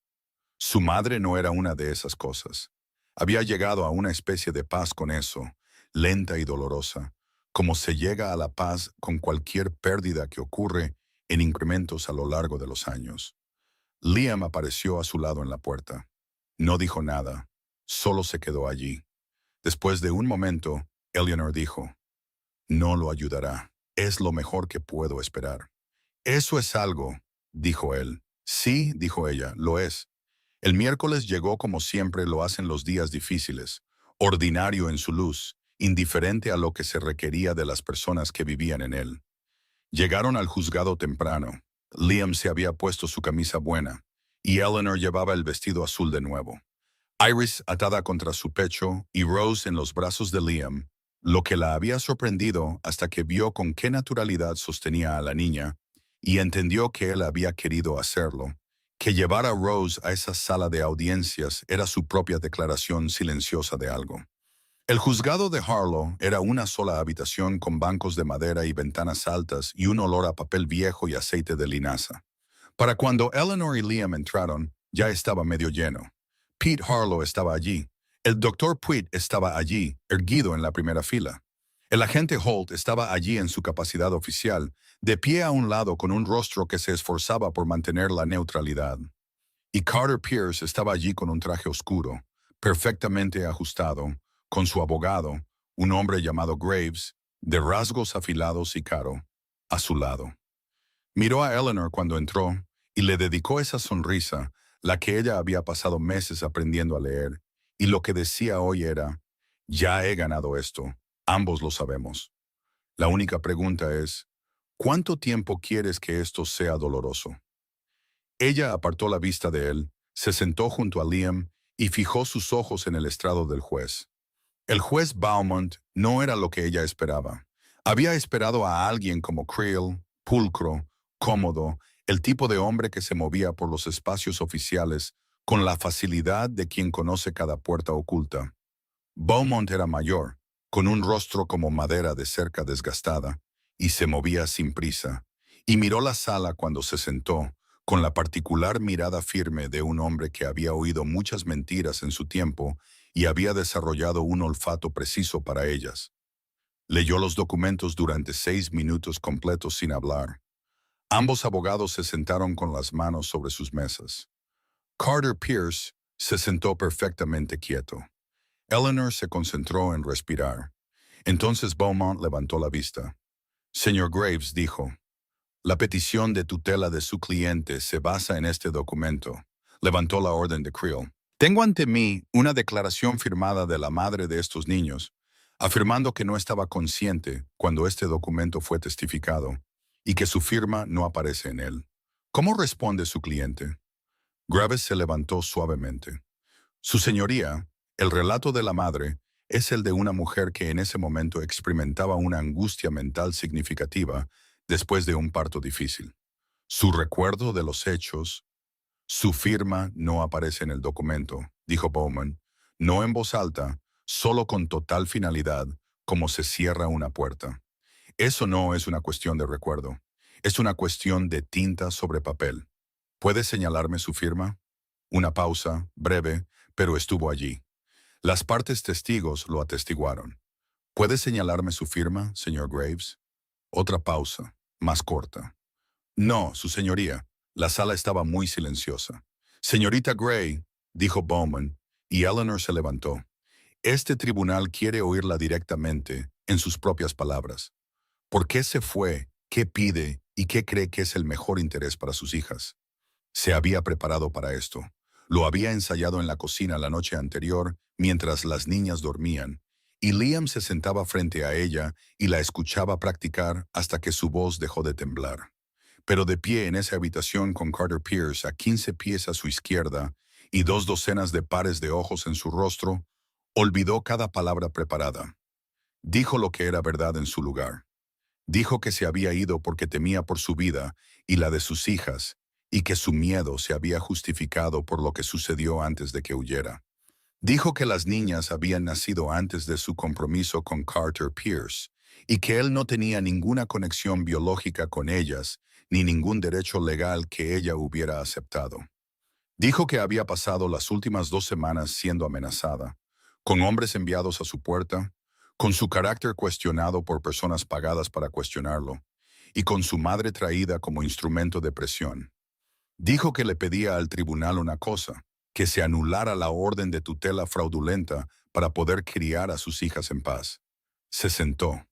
Su madre no era una de esas cosas. Había llegado a una especie de paz con eso, lenta y dolorosa, como se llega a la paz con cualquier pérdida que ocurre en incrementos a lo largo de los años. Liam apareció a su lado en la puerta. No dijo nada, solo se quedó allí. Después de un momento, Eleanor dijo, «No lo ayudará. Es lo mejor que puedo esperar». «Eso es algo», dijo él. «Sí», dijo ella, «lo es». El miércoles llegó como siempre lo hacen los días difíciles, ordinario en su luz, indiferente a lo que se requería de las personas que vivían en él. Llegaron al juzgado temprano. Liam se había puesto su camisa buena, y Eleanor llevaba el vestido azul de nuevo. Iris atada contra su pecho y Rose en los brazos de Liam, lo que la había sorprendido hasta que vio con qué naturalidad sostenía a la niña, y entendió que él había querido hacerlo, que llevar a Rose a esa sala de audiencias era su propia declaración silenciosa de algo. El juzgado de Harlow era una sola habitación con bancos de madera y ventanas altas y un olor a papel viejo y aceite de linaza. Para cuando Eleanor y Liam entraron, ya estaba medio lleno. Pete Harlow estaba allí. El doctor Pruitt estaba allí, erguido en la primera fila. El agente Holt estaba allí en su capacidad oficial, de pie a un lado con un rostro que se esforzaba por mantener la neutralidad. Y Carter Pierce estaba allí con un traje oscuro, perfectamente ajustado, con su abogado, un hombre llamado Graves, de rasgos afilados y caro, a su lado. Miró a Eleanor cuando entró y le dedicó esa sonrisa, la que ella había pasado meses aprendiendo a leer, y lo que decía hoy era, «Ya he ganado esto, ambos lo sabemos. La única pregunta es, ¿cuánto tiempo quieres que esto sea doloroso?». Ella apartó la vista de él, se sentó junto a Liam y fijó sus ojos en el estrado del juez. El juez Beaumont no era lo que ella esperaba. Había esperado a alguien como Creel, pulcro, cómodo, el tipo de hombre que se movía por los espacios oficiales con la facilidad de quien conoce cada puerta oculta. Beaumont era mayor, con un rostro como madera de cerca desgastada, y se movía sin prisa, y miró la sala cuando se sentó, con la particular mirada firme de un hombre que había oído muchas mentiras en su tiempo y había desarrollado un olfato preciso para ellas. Leyó los documentos durante 6 minutos completos sin hablar. Ambos abogados se sentaron con las manos sobre sus mesas. Carter Pierce se sentó perfectamente quieto. Eleanor se concentró en respirar. Entonces Beaumont levantó la vista. «Señor Graves», dijo, «la petición de tutela de su cliente se basa en este documento». Levantó la orden de Creel. «Tengo ante mí una declaración firmada de la madre de estos niños, afirmando que no estaba consciente cuando este documento fue testificado y que su firma no aparece en él. ¿Cómo responde su cliente?». Graves se levantó suavemente. Su señoría, el relato de la madre es el de una mujer que en ese momento experimentaba una angustia mental significativa después de un parto difícil. Su recuerdo de los hechos, su firma no aparece en el documento, dijo Bowman, no en voz alta, solo con total finalidad, como se cierra una puerta. Eso no es una cuestión de recuerdo, es una cuestión de tinta sobre papel. ¿Puede señalarme su firma? Una pausa, breve, pero estuvo allí. Las partes testigos lo atestiguaron. ¿Puede señalarme su firma, señor Graves? Otra pausa, más corta. No, su señoría. La sala estaba muy silenciosa. Señorita Gray, dijo Bowman, y Eleanor se levantó. Este tribunal quiere oírla directamente, en sus propias palabras. ¿Por qué se fue? ¿Qué pide? ¿Y qué cree que es el mejor interés para sus hijas? Se había preparado para esto. Lo había ensayado en la cocina la noche anterior, mientras las niñas dormían, y Liam se sentaba frente a ella y la escuchaba practicar hasta que su voz dejó de temblar. Pero de pie en esa habitación con Carter Pierce a 15 pies a su izquierda y 2 docenas de pares de ojos en su rostro, olvidó cada palabra preparada. Dijo lo que era verdad en su lugar. Dijo que se había ido porque temía por su vida y la de sus hijas, y que su miedo se había justificado por lo que sucedió antes de que huyera. Dijo que las niñas habían nacido antes de su compromiso con Carter Pierce, y que él no tenía ninguna conexión biológica con ellas, ni ningún derecho legal que ella hubiera aceptado. Dijo que había pasado las últimas 2 semanas siendo amenazada, con hombres enviados a su puerta, con su carácter cuestionado por personas pagadas para cuestionarlo, y con su madre traída como instrumento de presión. Dijo que le pedía al tribunal una cosa, que se anulara la orden de tutela fraudulenta para poder criar a sus hijas en paz. Se sentó.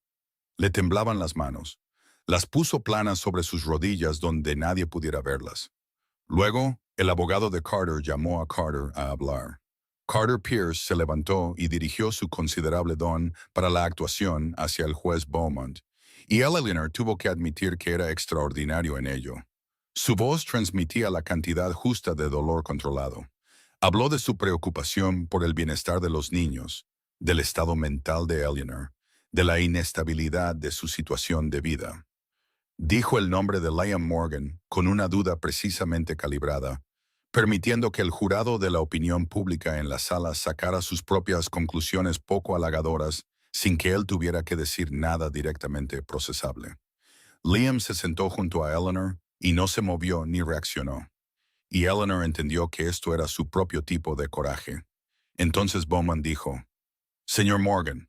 Le temblaban las manos. Las puso planas sobre sus rodillas donde nadie pudiera verlas. Luego, el abogado de Carter llamó a Carter a hablar. Carter Pierce se levantó y dirigió su considerable don para la actuación hacia el juez Beaumont, y Eleanor tuvo que admitir que era extraordinario en ello. Su voz transmitía la cantidad justa de dolor controlado. Habló de su preocupación por el bienestar de los niños, del estado mental de Eleanor, de la inestabilidad de su situación de vida. Dijo el nombre de Liam Morgan con una duda precisamente calibrada, permitiendo que el jurado de la opinión pública en la sala sacara sus propias conclusiones poco halagadoras sin que él tuviera que decir nada directamente procesable. Liam se sentó junto a Eleanor y no se movió ni reaccionó. Y Eleanor entendió que esto era su propio tipo de coraje. Entonces Bowman dijo, «Señor Morgan».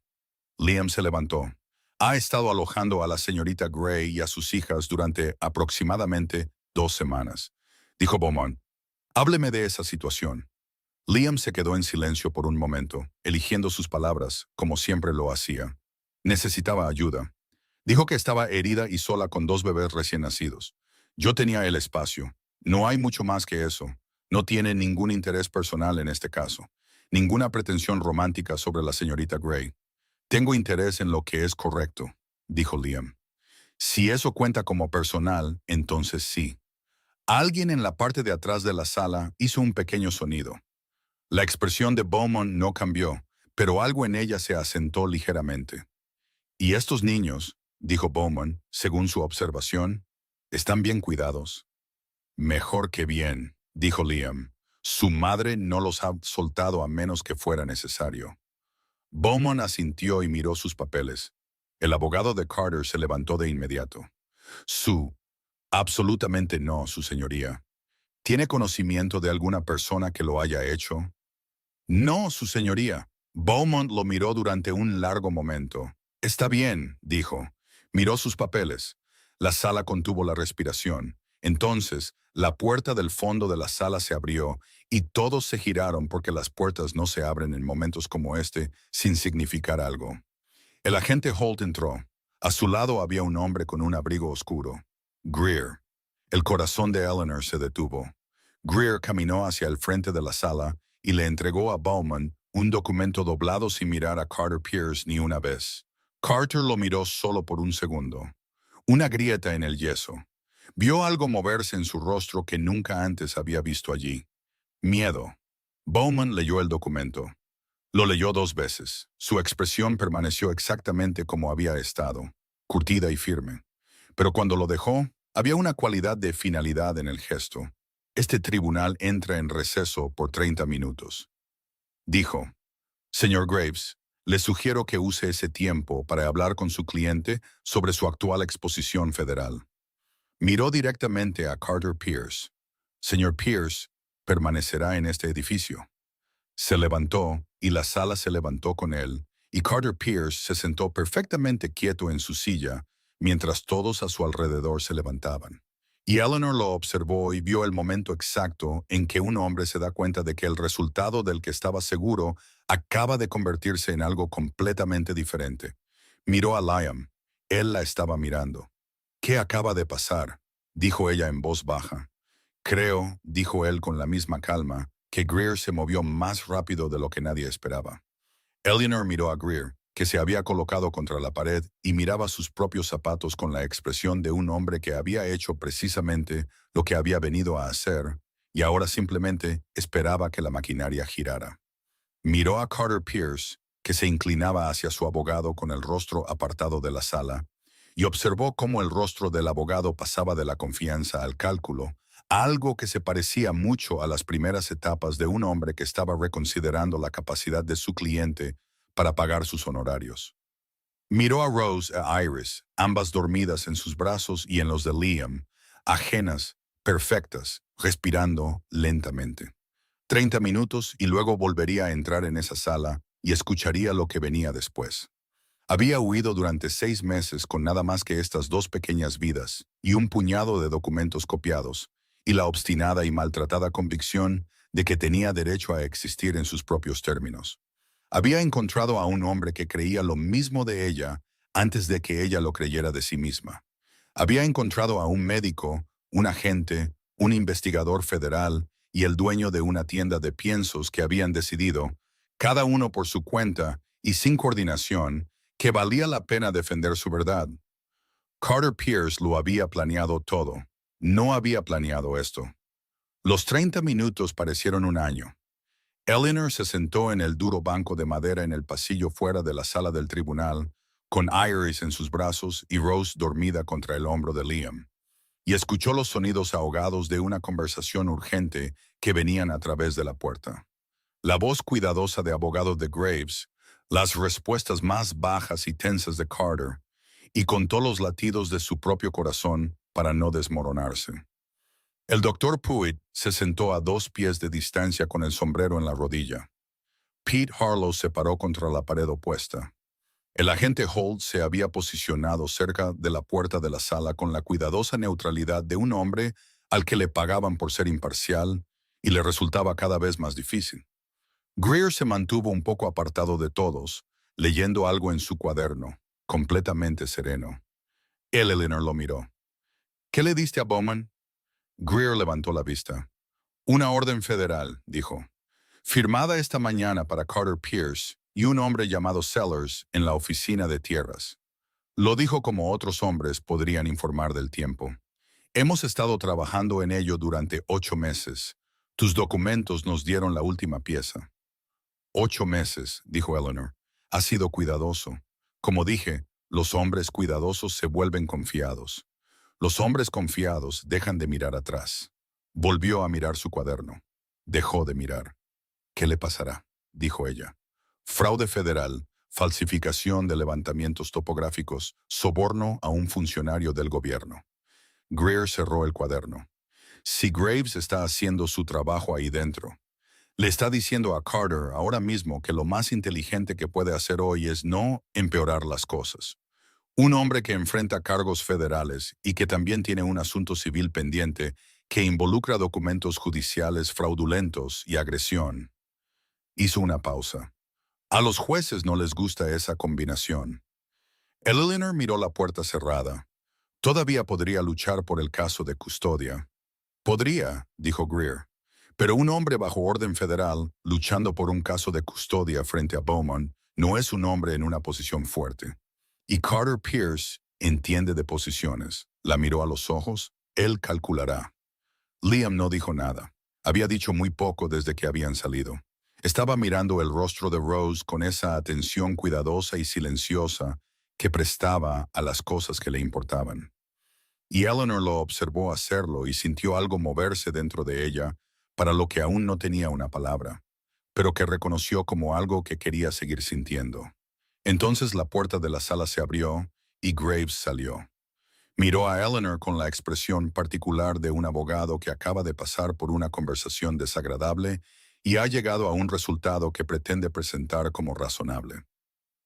Liam se levantó. «Ha estado alojando a la señorita Gray y a sus hijas durante aproximadamente 2 semanas», dijo Beaumont. «Hábleme de esa situación». Liam se quedó en silencio por un momento, eligiendo sus palabras, como siempre lo hacía. Necesitaba ayuda. Dijo que estaba herida y sola con 2 bebés recién nacidos. Yo tenía el espacio. No hay mucho más que eso. No tiene ningún interés personal en este caso. Ninguna pretensión romántica sobre la señorita Gray. Tengo interés en lo que es correcto, dijo Liam. Si eso cuenta como personal, entonces sí. Alguien en la parte de atrás de la sala hizo un pequeño sonido. La expresión de Beaumont no cambió, pero algo en ella se asentó ligeramente. Y estos niños, dijo Beaumont, según su observación, están bien cuidados. Mejor que bien, dijo Liam. Su madre no los ha soltado a menos que fuera necesario. Beaumont asintió y miró sus papeles. El abogado de Carter se levantó de inmediato. Absolutamente no, su señoría. ¿Tiene conocimiento de alguna persona que lo haya hecho? No, su señoría. Beaumont lo miró durante un largo momento. Está bien, dijo. Miró sus papeles. La sala contuvo la respiración. Entonces, la puerta del fondo de la sala se abrió y todos se giraron porque las puertas no se abren en momentos como este sin significar algo. El agente Holt entró. A su lado había un hombre con un abrigo oscuro. Greer. El corazón de Eleanor se detuvo. Greer caminó hacia el frente de la sala y le entregó a Bowman un documento doblado sin mirar a Carter Pierce ni una vez. Carter lo miró solo por un segundo. Una grieta en el yeso. Vio algo moverse en su rostro que nunca antes había visto allí. Miedo. Bowman leyó el documento. Lo leyó 2 veces. Su expresión permaneció exactamente como había estado, curtida y firme. Pero cuando lo dejó, había una cualidad de finalidad en el gesto. Este tribunal entra en receso por 30 minutos. Dijo, Señor Graves, le sugiero que use ese tiempo para hablar con su cliente sobre su actual exposición federal. Miró directamente a Carter Pierce. Señor Pierce, permanecerá en este edificio. Se levantó y la sala se levantó con él, y Carter Pierce se sentó perfectamente quieto en su silla mientras todos a su alrededor se levantaban. Y Eleanor lo observó y vio el momento exacto en que un hombre se da cuenta de que el resultado del que estaba seguro acaba de convertirse en algo completamente diferente. Miró a Liam. Él la estaba mirando. ¿Qué acaba de pasar?, dijo ella en voz baja. Creo, dijo él con la misma calma, que Greer se movió más rápido de lo que nadie esperaba. Eleanor miró a Greer, que se había colocado contra la pared y miraba sus propios zapatos con la expresión de un hombre que había hecho precisamente lo que había venido a hacer y ahora simplemente esperaba que la maquinaria girara. Miró a Carter Pierce, que se inclinaba hacia su abogado con el rostro apartado de la sala, y observó cómo el rostro del abogado pasaba de la confianza al cálculo, algo que se parecía mucho a las primeras etapas de un hombre que estaba reconsiderando la capacidad de su cliente para pagar sus honorarios. Miró a Rose e Iris, ambas dormidas en sus brazos y en los de Liam, ajenas, perfectas, respirando lentamente. 30 minutos y luego volvería a entrar en esa sala y escucharía lo que venía después. Había huido durante 6 meses con nada más que estas 2 pequeñas vidas y un puñado de documentos copiados, y la obstinada y maltratada convicción de que tenía derecho a existir en sus propios términos. Había encontrado a un hombre que creía lo mismo de ella antes de que ella lo creyera de sí misma. Había encontrado a un médico, un agente, un investigador federal y el dueño de una tienda de piensos que habían decidido, cada uno por su cuenta y sin coordinación, que valía la pena defender su verdad. Carter Pierce lo había planeado todo. No había planeado esto. Los 30 minutos parecieron un año. Eleanor se sentó en el duro banco de madera en el pasillo fuera de la sala del tribunal, con Iris en sus brazos y Rose dormida contra el hombro de Liam, y escuchó los sonidos ahogados de una conversación urgente que venían a través de la puerta. La voz cuidadosa de abogado de Graves, las respuestas más bajas y tensas de Carter, y contó los latidos de su propio corazón para no desmoronarse. El doctor Pruitt se sentó a 2 pies de distancia con el sombrero en la rodilla. Pete Harlow se paró contra la pared opuesta. El agente Holt se había posicionado cerca de la puerta de la sala con la cuidadosa neutralidad de un hombre al que le pagaban por ser imparcial y le resultaba cada vez más difícil. Greer se mantuvo un poco apartado de todos, leyendo algo en su cuaderno, completamente sereno. Eleanor lo miró. ¿Qué le diste a Bowman? Greer levantó la vista. Una orden federal, dijo, firmada esta mañana para Carter Pierce y un hombre llamado Sellers en la oficina de tierras. Lo dijo como otros hombres podrían informar del tiempo. Hemos estado trabajando en ello durante 8 meses. Tus documentos nos dieron la última pieza. 8 meses, dijo Eleanor. Ha sido cuidadoso. Como dije, los hombres cuidadosos se vuelven confiados. Los hombres confiados dejan de mirar atrás. Volvió a mirar su cuaderno. Dejó de mirar. ¿Qué le pasará?, dijo ella. Fraude federal, falsificación de levantamientos topográficos, soborno a un funcionario del gobierno. Greer cerró el cuaderno. Si Graves está haciendo su trabajo ahí dentro, le está diciendo a Carter ahora mismo que lo más inteligente que puede hacer hoy es no empeorar las cosas. Un hombre que enfrenta cargos federales y que también tiene un asunto civil pendiente que involucra documentos judiciales fraudulentos y agresión. Hizo una pausa. A los jueces no les gusta esa combinación. Eleanor miró la puerta cerrada. Todavía podría luchar por el caso de custodia. Podría, dijo Greer. Pero un hombre bajo orden federal, luchando por un caso de custodia frente a Bowman, no es un hombre en una posición fuerte. Y Carter Pierce entiende de posiciones. La miró a los ojos. Él calculará. Liam no dijo nada. Había dicho muy poco desde que habían salido. Estaba mirando el rostro de Rose con esa atención cuidadosa y silenciosa que prestaba a las cosas que le importaban. Y Eleanor lo observó hacerlo y sintió algo moverse dentro de ella para lo que aún no tenía una palabra, pero que reconoció como algo que quería seguir sintiendo. Entonces la puerta de la sala se abrió y Graves salió. Miró a Eleanor con la expresión particular de un abogado que acaba de pasar por una conversación desagradable y ha llegado a un resultado que pretende presentar como razonable.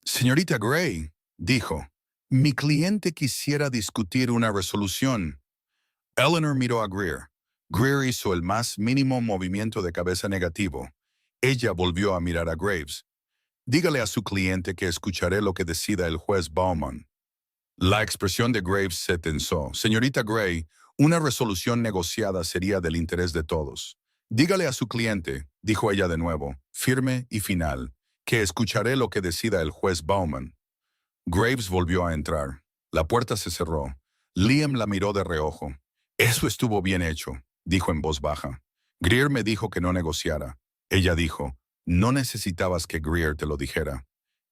Señorita Gray, dijo, mi cliente quisiera discutir una resolución. Eleanor miró a Greer. Greer hizo el más mínimo movimiento de cabeza negativo. Ella volvió a mirar a Graves. Dígale a su cliente que escucharé lo que decida el juez Bowman. La expresión de Graves se tensó. Señorita Gray, una resolución negociada sería del interés de todos. Dígale a su cliente, dijo ella de nuevo, firme y final, que escucharé lo que decida el juez Bowman. Graves volvió a entrar. La puerta se cerró. Liam la miró de reojo. Eso estuvo bien hecho, dijo en voz baja. Greer me dijo que no negociara. Ella dijo, no necesitabas que Greer te lo dijera.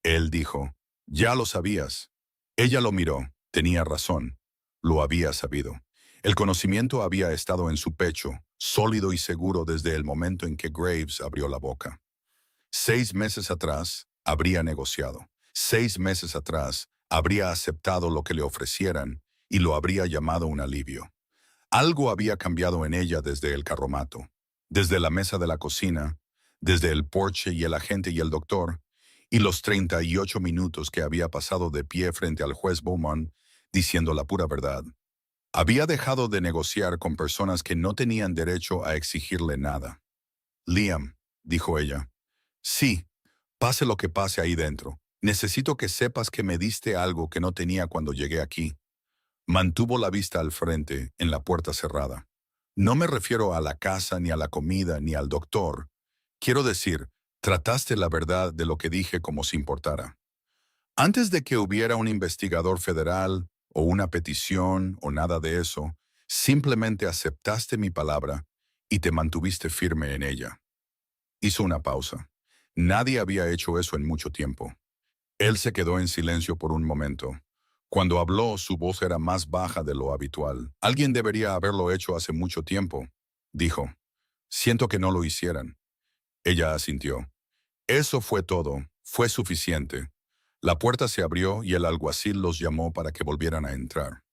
Él dijo, ya lo sabías. Ella lo miró. Tenía razón. Lo había sabido. El conocimiento había estado en su pecho, sólido y seguro desde el momento en que Graves abrió la boca. 6 meses atrás, habría negociado. 6 meses atrás, habría aceptado lo que le ofrecieran y lo habría llamado un alivio. Algo había cambiado en ella desde el carromato, desde la mesa de la cocina, desde el porche y el agente y el doctor, y los 38 minutos que había pasado de pie frente al juez Bowman, diciendo la pura verdad. Había dejado de negociar con personas que no tenían derecho a exigirle nada. Liam, dijo ella. Sí, pase lo que pase ahí dentro. Necesito que sepas que me diste algo que no tenía cuando llegué aquí. Mantuvo la vista al frente, en la puerta cerrada. No me refiero a la casa, ni a la comida, ni al doctor. Quiero decir, trataste la verdad de lo que dije como si importara. Antes de que hubiera un investigador federal, o una petición, o nada de eso, simplemente aceptaste mi palabra y te mantuviste firme en ella. Hizo una pausa. Nadie había hecho eso en mucho tiempo. Él se quedó en silencio por un momento. Cuando habló, su voz era más baja de lo habitual. Alguien debería haberlo hecho hace mucho tiempo, dijo. Siento que no lo hicieran. Ella asintió. Eso fue todo. Fue suficiente. La puerta se abrió y el alguacil los llamó para que volvieran a entrar.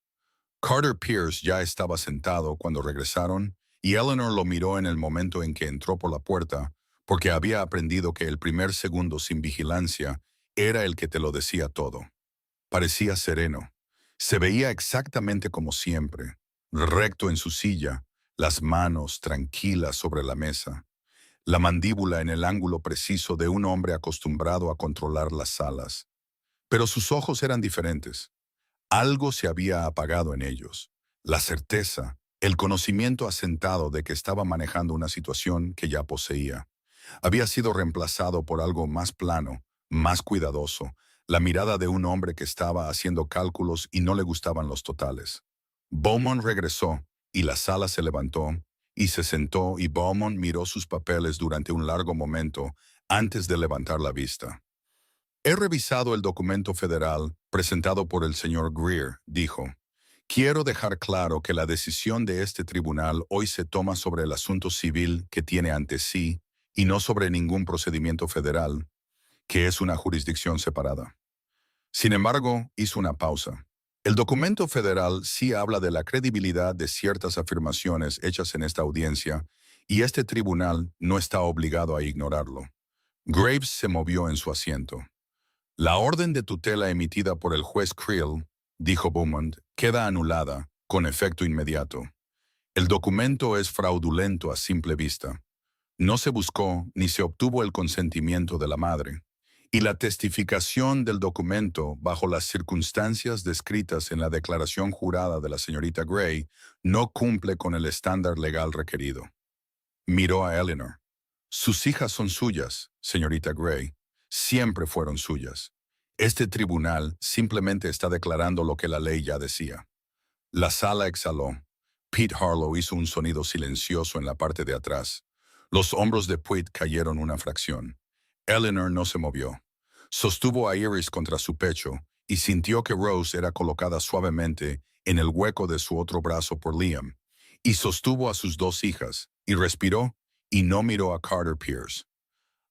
Carter Pierce ya estaba sentado cuando regresaron y Eleanor lo miró en el momento en que entró por la puerta, porque había aprendido que el primer segundo sin vigilancia era el que te lo decía todo. Parecía sereno. Se veía exactamente como siempre, recto en su silla, las manos tranquilas sobre la mesa, la mandíbula en el ángulo preciso de un hombre acostumbrado a controlar las salas. Pero sus ojos eran diferentes. Algo se había apagado en ellos. La certeza, el conocimiento asentado de que estaba manejando una situación que ya poseía. Había sido reemplazado por algo más plano, más cuidadoso, la mirada de un hombre que estaba haciendo cálculos y no le gustaban los totales. Bowman regresó, y la sala se levantó, y se sentó y Bowman miró sus papeles durante un largo momento antes de levantar la vista. He revisado el documento federal presentado por el señor Greer, dijo. Quiero dejar claro que la decisión de este tribunal hoy se toma sobre el asunto civil que tiene ante sí y no sobre ningún procedimiento federal, que es una jurisdicción separada. Sin embargo, hizo una pausa. El documento federal sí habla de la credibilidad de ciertas afirmaciones hechas en esta audiencia, y este tribunal no está obligado a ignorarlo. Graves se movió en su asiento. La orden de tutela emitida por el juez Creel, dijo Beaumont, queda anulada, con efecto inmediato. El documento es fraudulento a simple vista. No se buscó ni se obtuvo el consentimiento de la madre, y la testificación del documento bajo las circunstancias descritas en la declaración jurada de la señorita Gray no cumple con el estándar legal requerido. Miró a Eleanor. Sus hijas son suyas, señorita Gray. Siempre fueron suyas. Este tribunal simplemente está declarando lo que la ley ya decía. La sala exhaló. Pete Harlow hizo un sonido silencioso en la parte de atrás. Los hombros de Pete cayeron una fracción. Eleanor no se movió. Sostuvo a Iris contra su pecho y sintió que Rose era colocada suavemente en el hueco de su otro brazo por Liam, y sostuvo a sus dos hijas, y respiró, y no miró a Carter Pierce.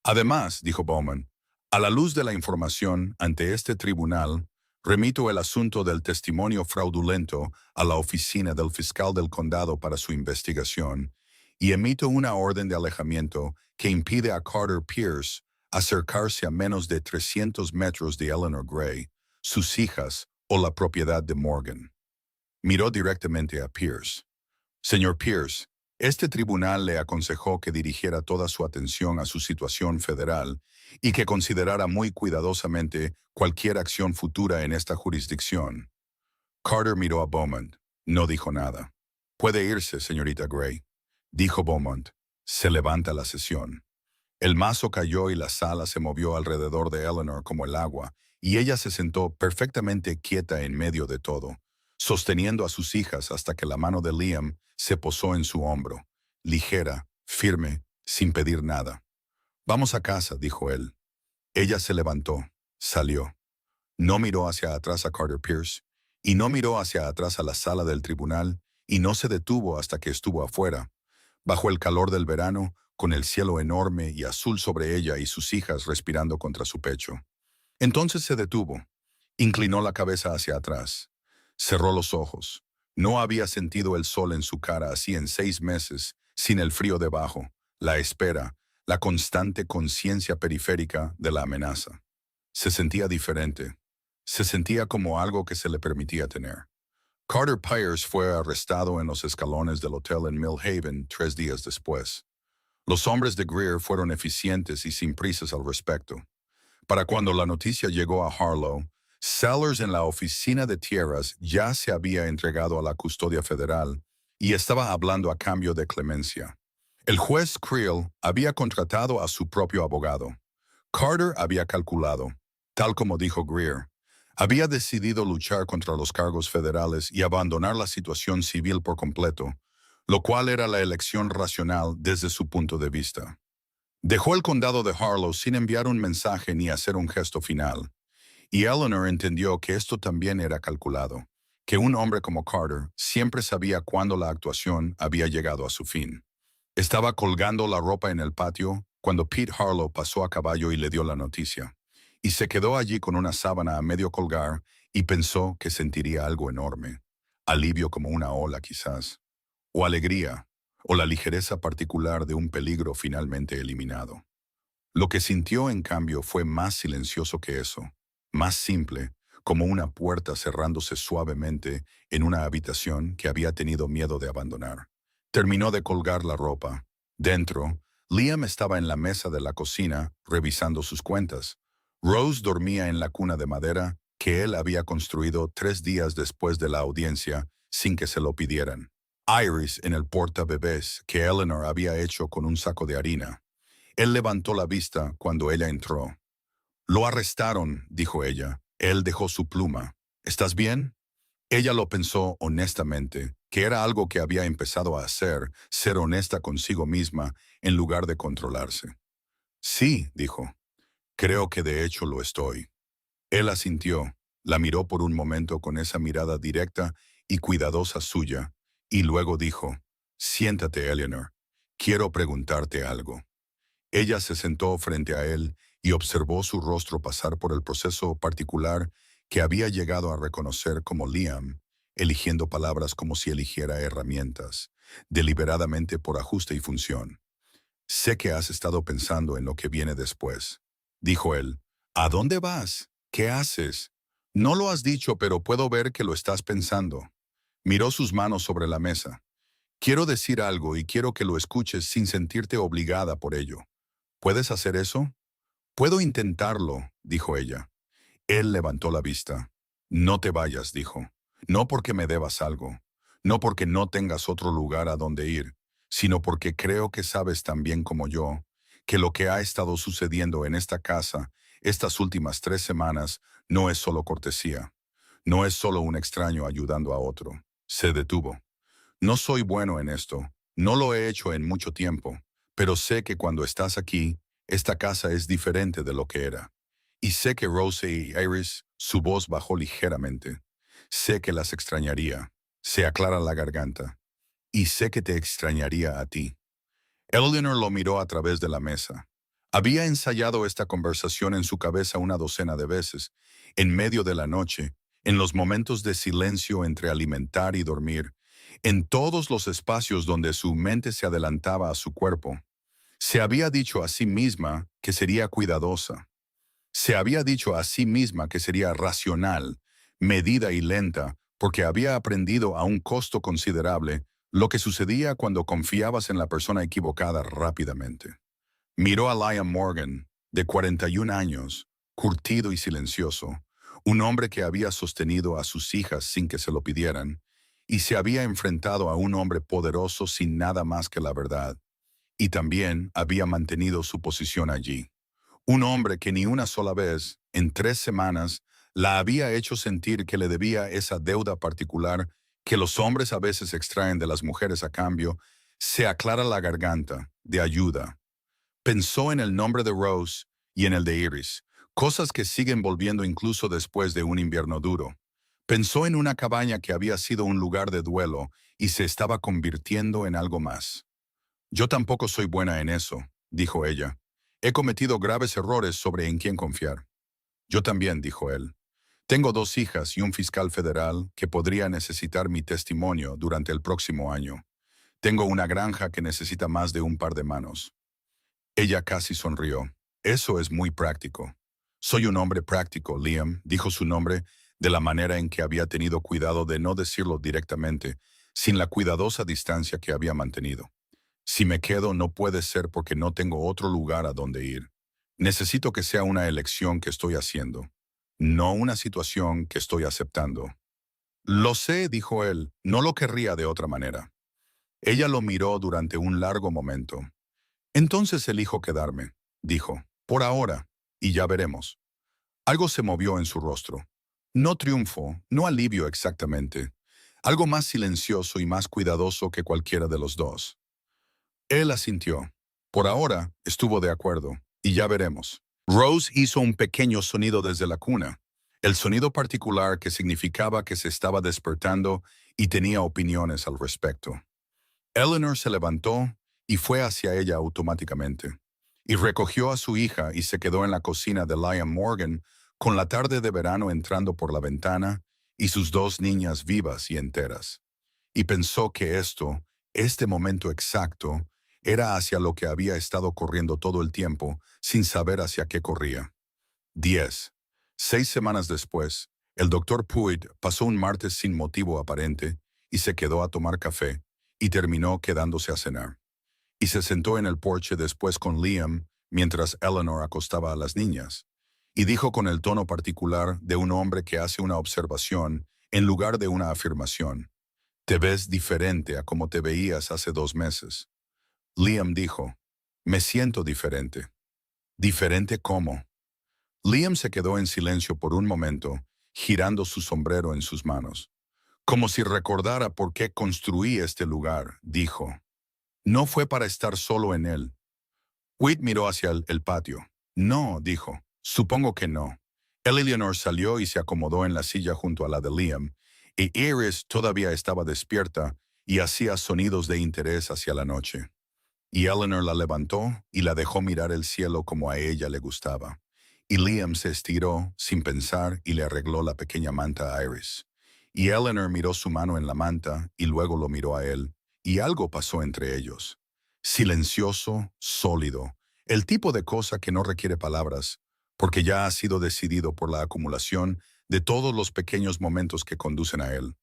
Además, dijo Bowman, a la luz de la información ante este tribunal, remito el asunto del testimonio fraudulento a la oficina del fiscal del condado para su investigación y emito una orden de alejamiento que impide a Carter Pierce acercarse a menos de 300 metros de Eleanor Gray, sus hijas o la propiedad de Morgan. Miró directamente a Pierce. Señor Pierce, este tribunal le aconsejó que dirigiera toda su atención a su situación federal y que considerara muy cuidadosamente cualquier acción futura en esta jurisdicción. Carter miró a Beaumont. No dijo nada. Puede irse, señorita Gray, dijo Beaumont. Se levanta la sesión. El mazo cayó y la sala se movió alrededor de Eleanor como el agua, y ella se sentó perfectamente quieta en medio de todo, sosteniendo a sus hijas hasta que la mano de Liam se posó en su hombro, ligera, firme, sin pedir nada. Vamos a casa, dijo él. Ella se levantó, salió. No miró hacia atrás a Carter Pierce, y no miró hacia atrás a la sala del tribunal, y no se detuvo hasta que estuvo afuera, bajo el calor del verano, con el cielo enorme y azul sobre ella y sus hijas respirando contra su pecho. Entonces se detuvo, inclinó la cabeza hacia atrás, cerró los ojos. No había sentido el sol en su cara así en 6 meses, sin el frío debajo, la espera, la constante conciencia periférica de la amenaza. Se sentía diferente. Se sentía como algo que se le permitía tener. Carter Pierce fue arrestado en los escalones del hotel en Mill Haven 3 días después. Los hombres de Greer fueron eficientes y sin prisas al respecto. Para cuando la noticia llegó a Harlow, Sellers en la oficina de tierras ya se había entregado a la custodia federal y estaba hablando a cambio de clemencia. El juez Creel había contratado a su propio abogado. Carter había calculado, tal como dijo Greer, había decidido luchar contra los cargos federales y abandonar la situación civil por completo, lo cual era la elección racional desde su punto de vista. Dejó el condado de Harlow sin enviar un mensaje ni hacer un gesto final, y Eleanor entendió que esto también era calculado, que un hombre como Carter siempre sabía cuándo la actuación había llegado a su fin. Estaba colgando la ropa en el patio cuando Pete Harlow pasó a caballo y le dio la noticia, y se quedó allí con una sábana a medio colgar y pensó que sentiría algo enorme, alivio como una ola quizás, o alegría, o la ligereza particular de un peligro finalmente eliminado. Lo que sintió, en cambio, fue más silencioso que eso, más simple, como una puerta cerrándose suavemente en una habitación que había tenido miedo de abandonar. Terminó de colgar la ropa. Dentro, Liam estaba en la mesa de la cocina, revisando sus cuentas. Rose dormía en la cuna de madera que él había construido 3 días después de la audiencia, sin que se lo pidieran. Iris en el portabebés que Eleanor había hecho con un saco de harina. Él levantó la vista cuando ella entró. «Lo arrestaron», dijo ella. Él dejó su pluma. «¿Estás bien?» Ella lo pensó honestamente, que era algo que había empezado a hacer, ser honesta consigo misma en lugar de controlarse. «Sí», dijo. «Creo que de hecho lo estoy». Él asintió, la miró por un momento con esa mirada directa y cuidadosa suya, y luego dijo, «Siéntate, Eleanor. Quiero preguntarte algo». Ella se sentó frente a él y observó su rostro pasar por el proceso particular que había llegado a reconocer como Liam, eligiendo palabras como si eligiera herramientas, deliberadamente por ajuste y función. «Sé que has estado pensando en lo que viene después», dijo él. «¿A dónde vas? ¿Qué haces?» «No lo has dicho, pero puedo ver que lo estás pensando». Miró sus manos sobre la mesa. «Quiero decir algo y quiero que lo escuches sin sentirte obligada por ello. ¿Puedes hacer eso?» «Puedo intentarlo», dijo ella. Él levantó la vista. «No te vayas», dijo. «No porque me debas algo, no porque no tengas otro lugar a donde ir, sino porque creo que sabes tan bien como yo que lo que ha estado sucediendo en esta casa estas últimas 3 semanas no es solo cortesía, no es solo un extraño ayudando a otro». Se detuvo. No soy bueno en esto. No lo he hecho en mucho tiempo. Pero sé que cuando estás aquí, esta casa es diferente de lo que era. Y sé que Rose y Iris, su voz bajó ligeramente. Sé que las extrañaría. Se aclara la garganta. Y sé que te extrañaría a ti. Eleanor lo miró a través de la mesa. Había ensayado esta conversación en su cabeza una docena de veces, en medio de la noche, en los momentos de silencio entre alimentar y dormir, en todos los espacios donde su mente se adelantaba a su cuerpo. Se había dicho a sí misma que sería cuidadosa. Se había dicho a sí misma que sería racional, medida y lenta, porque había aprendido a un costo considerable lo que sucedía cuando confiabas en la persona equivocada rápidamente. Miró a Liam Morgan, de 41 años, curtido y silencioso, un hombre que había sostenido a sus hijas sin que se lo pidieran, y se había enfrentado a un hombre poderoso sin nada más que la verdad, y también había mantenido su posición allí. Un hombre que ni una sola vez, en 3 semanas, la había hecho sentir que le debía esa deuda particular que los hombres a veces extraen de las mujeres a cambio, se aclara la garganta, de ayuda. Pensó en el nombre de Rose y en el de Iris, cosas que siguen volviendo incluso después de un invierno duro. Pensó en una cabaña que había sido un lugar de duelo y se estaba convirtiendo en algo más. Yo tampoco soy buena en eso, dijo ella. He cometido graves errores sobre en quién confiar. Yo también, dijo él. Tengo 2 hijas y un fiscal federal que podría necesitar mi testimonio durante el próximo año. Tengo una granja que necesita más de un par de manos. Ella casi sonrió. Eso es muy práctico. Soy un hombre práctico, Liam, dijo su nombre de la manera en que había tenido cuidado de no decirlo directamente, sin la cuidadosa distancia que había mantenido. Si me quedo no puede ser porque no tengo otro lugar a donde ir. Necesito que sea una elección que estoy haciendo, no una situación que estoy aceptando. Lo sé, dijo él, no lo querría de otra manera. Ella lo miró durante un largo momento. Entonces elijo quedarme, dijo, por ahora, y ya veremos. Algo se movió en su rostro. No triunfo, no alivio exactamente. Algo más silencioso y más cuidadoso que cualquiera de los dos. Él asintió. Por ahora, estuvo de acuerdo, y ya veremos. Rose hizo un pequeño sonido desde la cuna, el sonido particular que significaba que se estaba despertando y tenía opiniones al respecto. Eleanor se levantó y fue hacia ella automáticamente, y recogió a su hija y se quedó en la cocina de Liam Morgan con la tarde de verano entrando por la ventana y sus 2 niñas vivas y enteras. Y pensó que este momento exacto, era hacia lo que había estado corriendo todo el tiempo, sin saber hacia qué corría. 10. 6 semanas después, el doctor Pruitt pasó un martes sin motivo aparente y se quedó a tomar café y terminó quedándose a cenar. Y se sentó en el porche después con Liam mientras Eleanor acostaba a las niñas. Y dijo con el tono particular de un hombre que hace una observación en lugar de una afirmación. Te ves diferente a como te veías hace 2 meses. Liam dijo, me siento diferente. ¿Diferente cómo? Liam se quedó en silencio por un momento, girando su sombrero en sus manos. Como si recordara por qué construí este lugar, dijo. No fue para estar solo en él. Whit miró hacia el patio. No, dijo. Supongo que no. Eleanor salió y se acomodó en la silla junto a la de Liam, y Iris todavía estaba despierta y hacía sonidos de interés hacia la noche. Y Eleanor la levantó y la dejó mirar el cielo como a ella le gustaba. Y Liam se estiró, sin pensar, y le arregló la pequeña manta a Iris. Y Eleanor miró su mano en la manta y luego lo miró a él, y algo pasó entre ellos. Silencioso, sólido, el tipo de cosa que no requiere palabras, porque ya ha sido decidido por la acumulación de todos los pequeños momentos que conducen a él.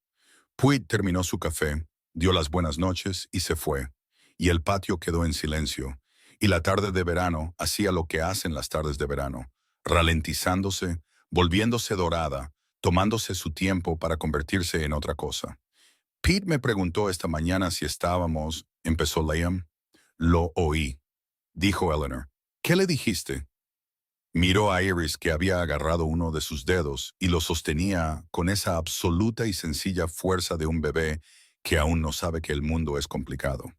Pruitt terminó su café, dio las buenas noches y se fue, y el patio quedó en silencio, y la tarde de verano hacía lo que hacen las tardes de verano, ralentizándose, volviéndose dorada, tomándose su tiempo para convertirse en otra cosa. Pete me preguntó esta mañana si estábamos, empezó Liam. Lo oí, dijo Eleanor. ¿Qué le dijiste? Miró a Iris que había agarrado uno de sus dedos y lo sostenía con esa absoluta y sencilla fuerza de un bebé que aún no sabe que el mundo es complicado.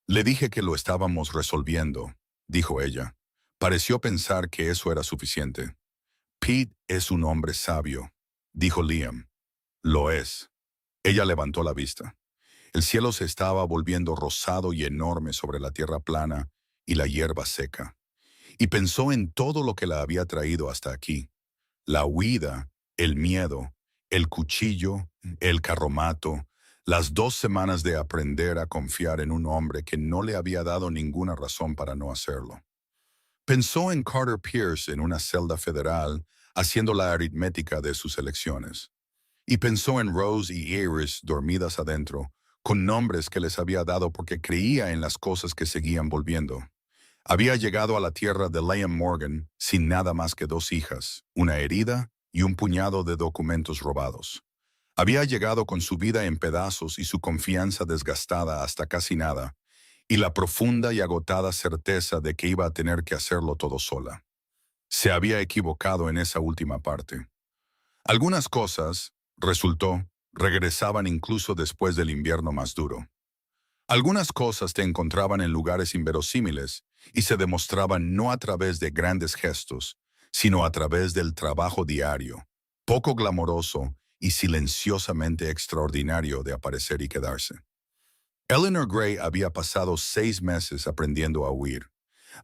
Le dije que lo estábamos resolviendo, dijo ella. Pareció pensar que eso era suficiente. Pete es un hombre sabio, dijo Liam. Lo es. Ella levantó la vista. El cielo se estaba volviendo rosado y enorme sobre la tierra plana y la hierba seca. Y pensó en todo lo que la había traído hasta aquí. La huida, el miedo, el cuchillo, el carromato, las 2 semanas de aprender a confiar en un hombre que no le había dado ninguna razón para no hacerlo. Pensó en Carter Pierce en una celda federal haciendo la aritmética de sus elecciones. Y pensó en Rose y Iris dormidas adentro, con nombres que les había dado porque creía en las cosas que seguían volviendo. Había llegado a la tierra de Liam Morgan sin nada más que 2 hijas, una herida y un puñado de documentos robados. Había llegado con su vida en pedazos y su confianza desgastada hasta casi nada, y la profunda y agotada certeza de que iba a tener que hacerlo todo sola. Se había equivocado en esa última parte. Algunas cosas, resultó, regresaban incluso después del invierno más duro. Algunas cosas te encontraban en lugares inverosímiles y se demostraban no a través de grandes gestos, sino a través del trabajo diario, poco glamoroso y silenciosamente extraordinario de aparecer y quedarse. Eleanor Gray había pasado 6 meses aprendiendo a huir.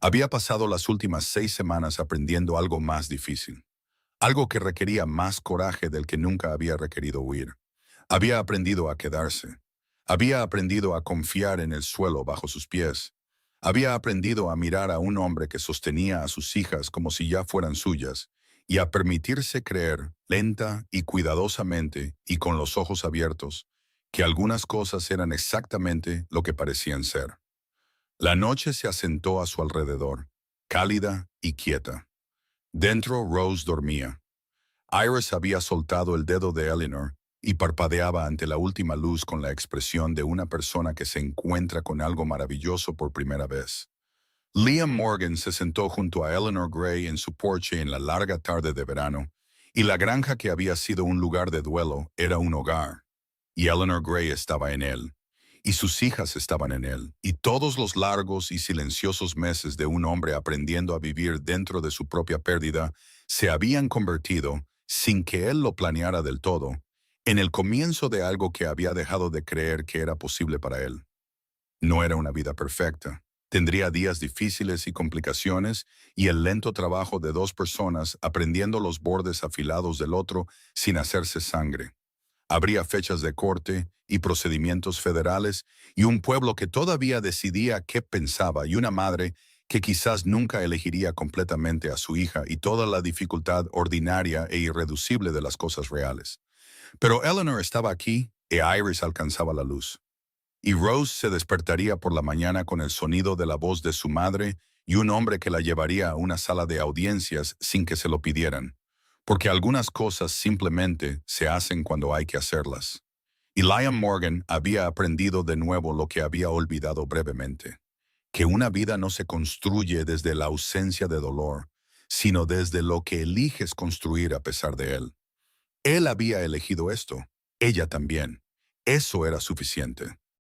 Había pasado las últimas 6 semanas aprendiendo algo más difícil, algo que requería más coraje del que nunca había requerido huir. Había aprendido a quedarse. Había aprendido a confiar en el suelo bajo sus pies. Había aprendido a mirar a un hombre que sostenía a sus hijas como si ya fueran suyas, y a permitirse creer, lenta y cuidadosamente y con los ojos abiertos, que algunas cosas eran exactamente lo que parecían ser. La noche se asentó a su alrededor, cálida y quieta. Dentro Rose dormía. Iris había soltado el dedo de Eleanor y parpadeaba ante la última luz con la expresión de una persona que se encuentra con algo maravilloso por primera vez. Liam Morgan se sentó junto a Eleanor Gray en su porche en la larga tarde de verano, y la granja que había sido un lugar de duelo era un hogar, y Eleanor Gray estaba en él, y sus hijas estaban en él, y todos los largos y silenciosos meses de un hombre aprendiendo a vivir dentro de su propia pérdida se habían convertido, sin que él lo planeara del todo, en el comienzo de algo que había dejado de creer que era posible para él. No era una vida perfecta. Tendría días difíciles y complicaciones y el lento trabajo de 2 personas aprendiendo los bordes afilados del otro sin hacerse sangre. Habría fechas de corte y procedimientos federales y un pueblo que todavía decidía qué pensaba y una madre que quizás nunca elegiría completamente a su hija y toda la dificultad ordinaria e irreducible de las cosas reales. Pero Eleanor estaba aquí e Iris alcanzaba la luz. Y Rose se despertaría por la mañana con el sonido de la voz de su madre y un hombre que la llevaría a una sala de audiencias sin que se lo pidieran, porque algunas cosas simplemente se hacen cuando hay que hacerlas. Y Liam Morgan había aprendido de nuevo lo que había olvidado brevemente, que una vida no se construye desde la ausencia de dolor, sino desde lo que eliges construir a pesar de él. Él había elegido esto, ella también. Eso era suficiente.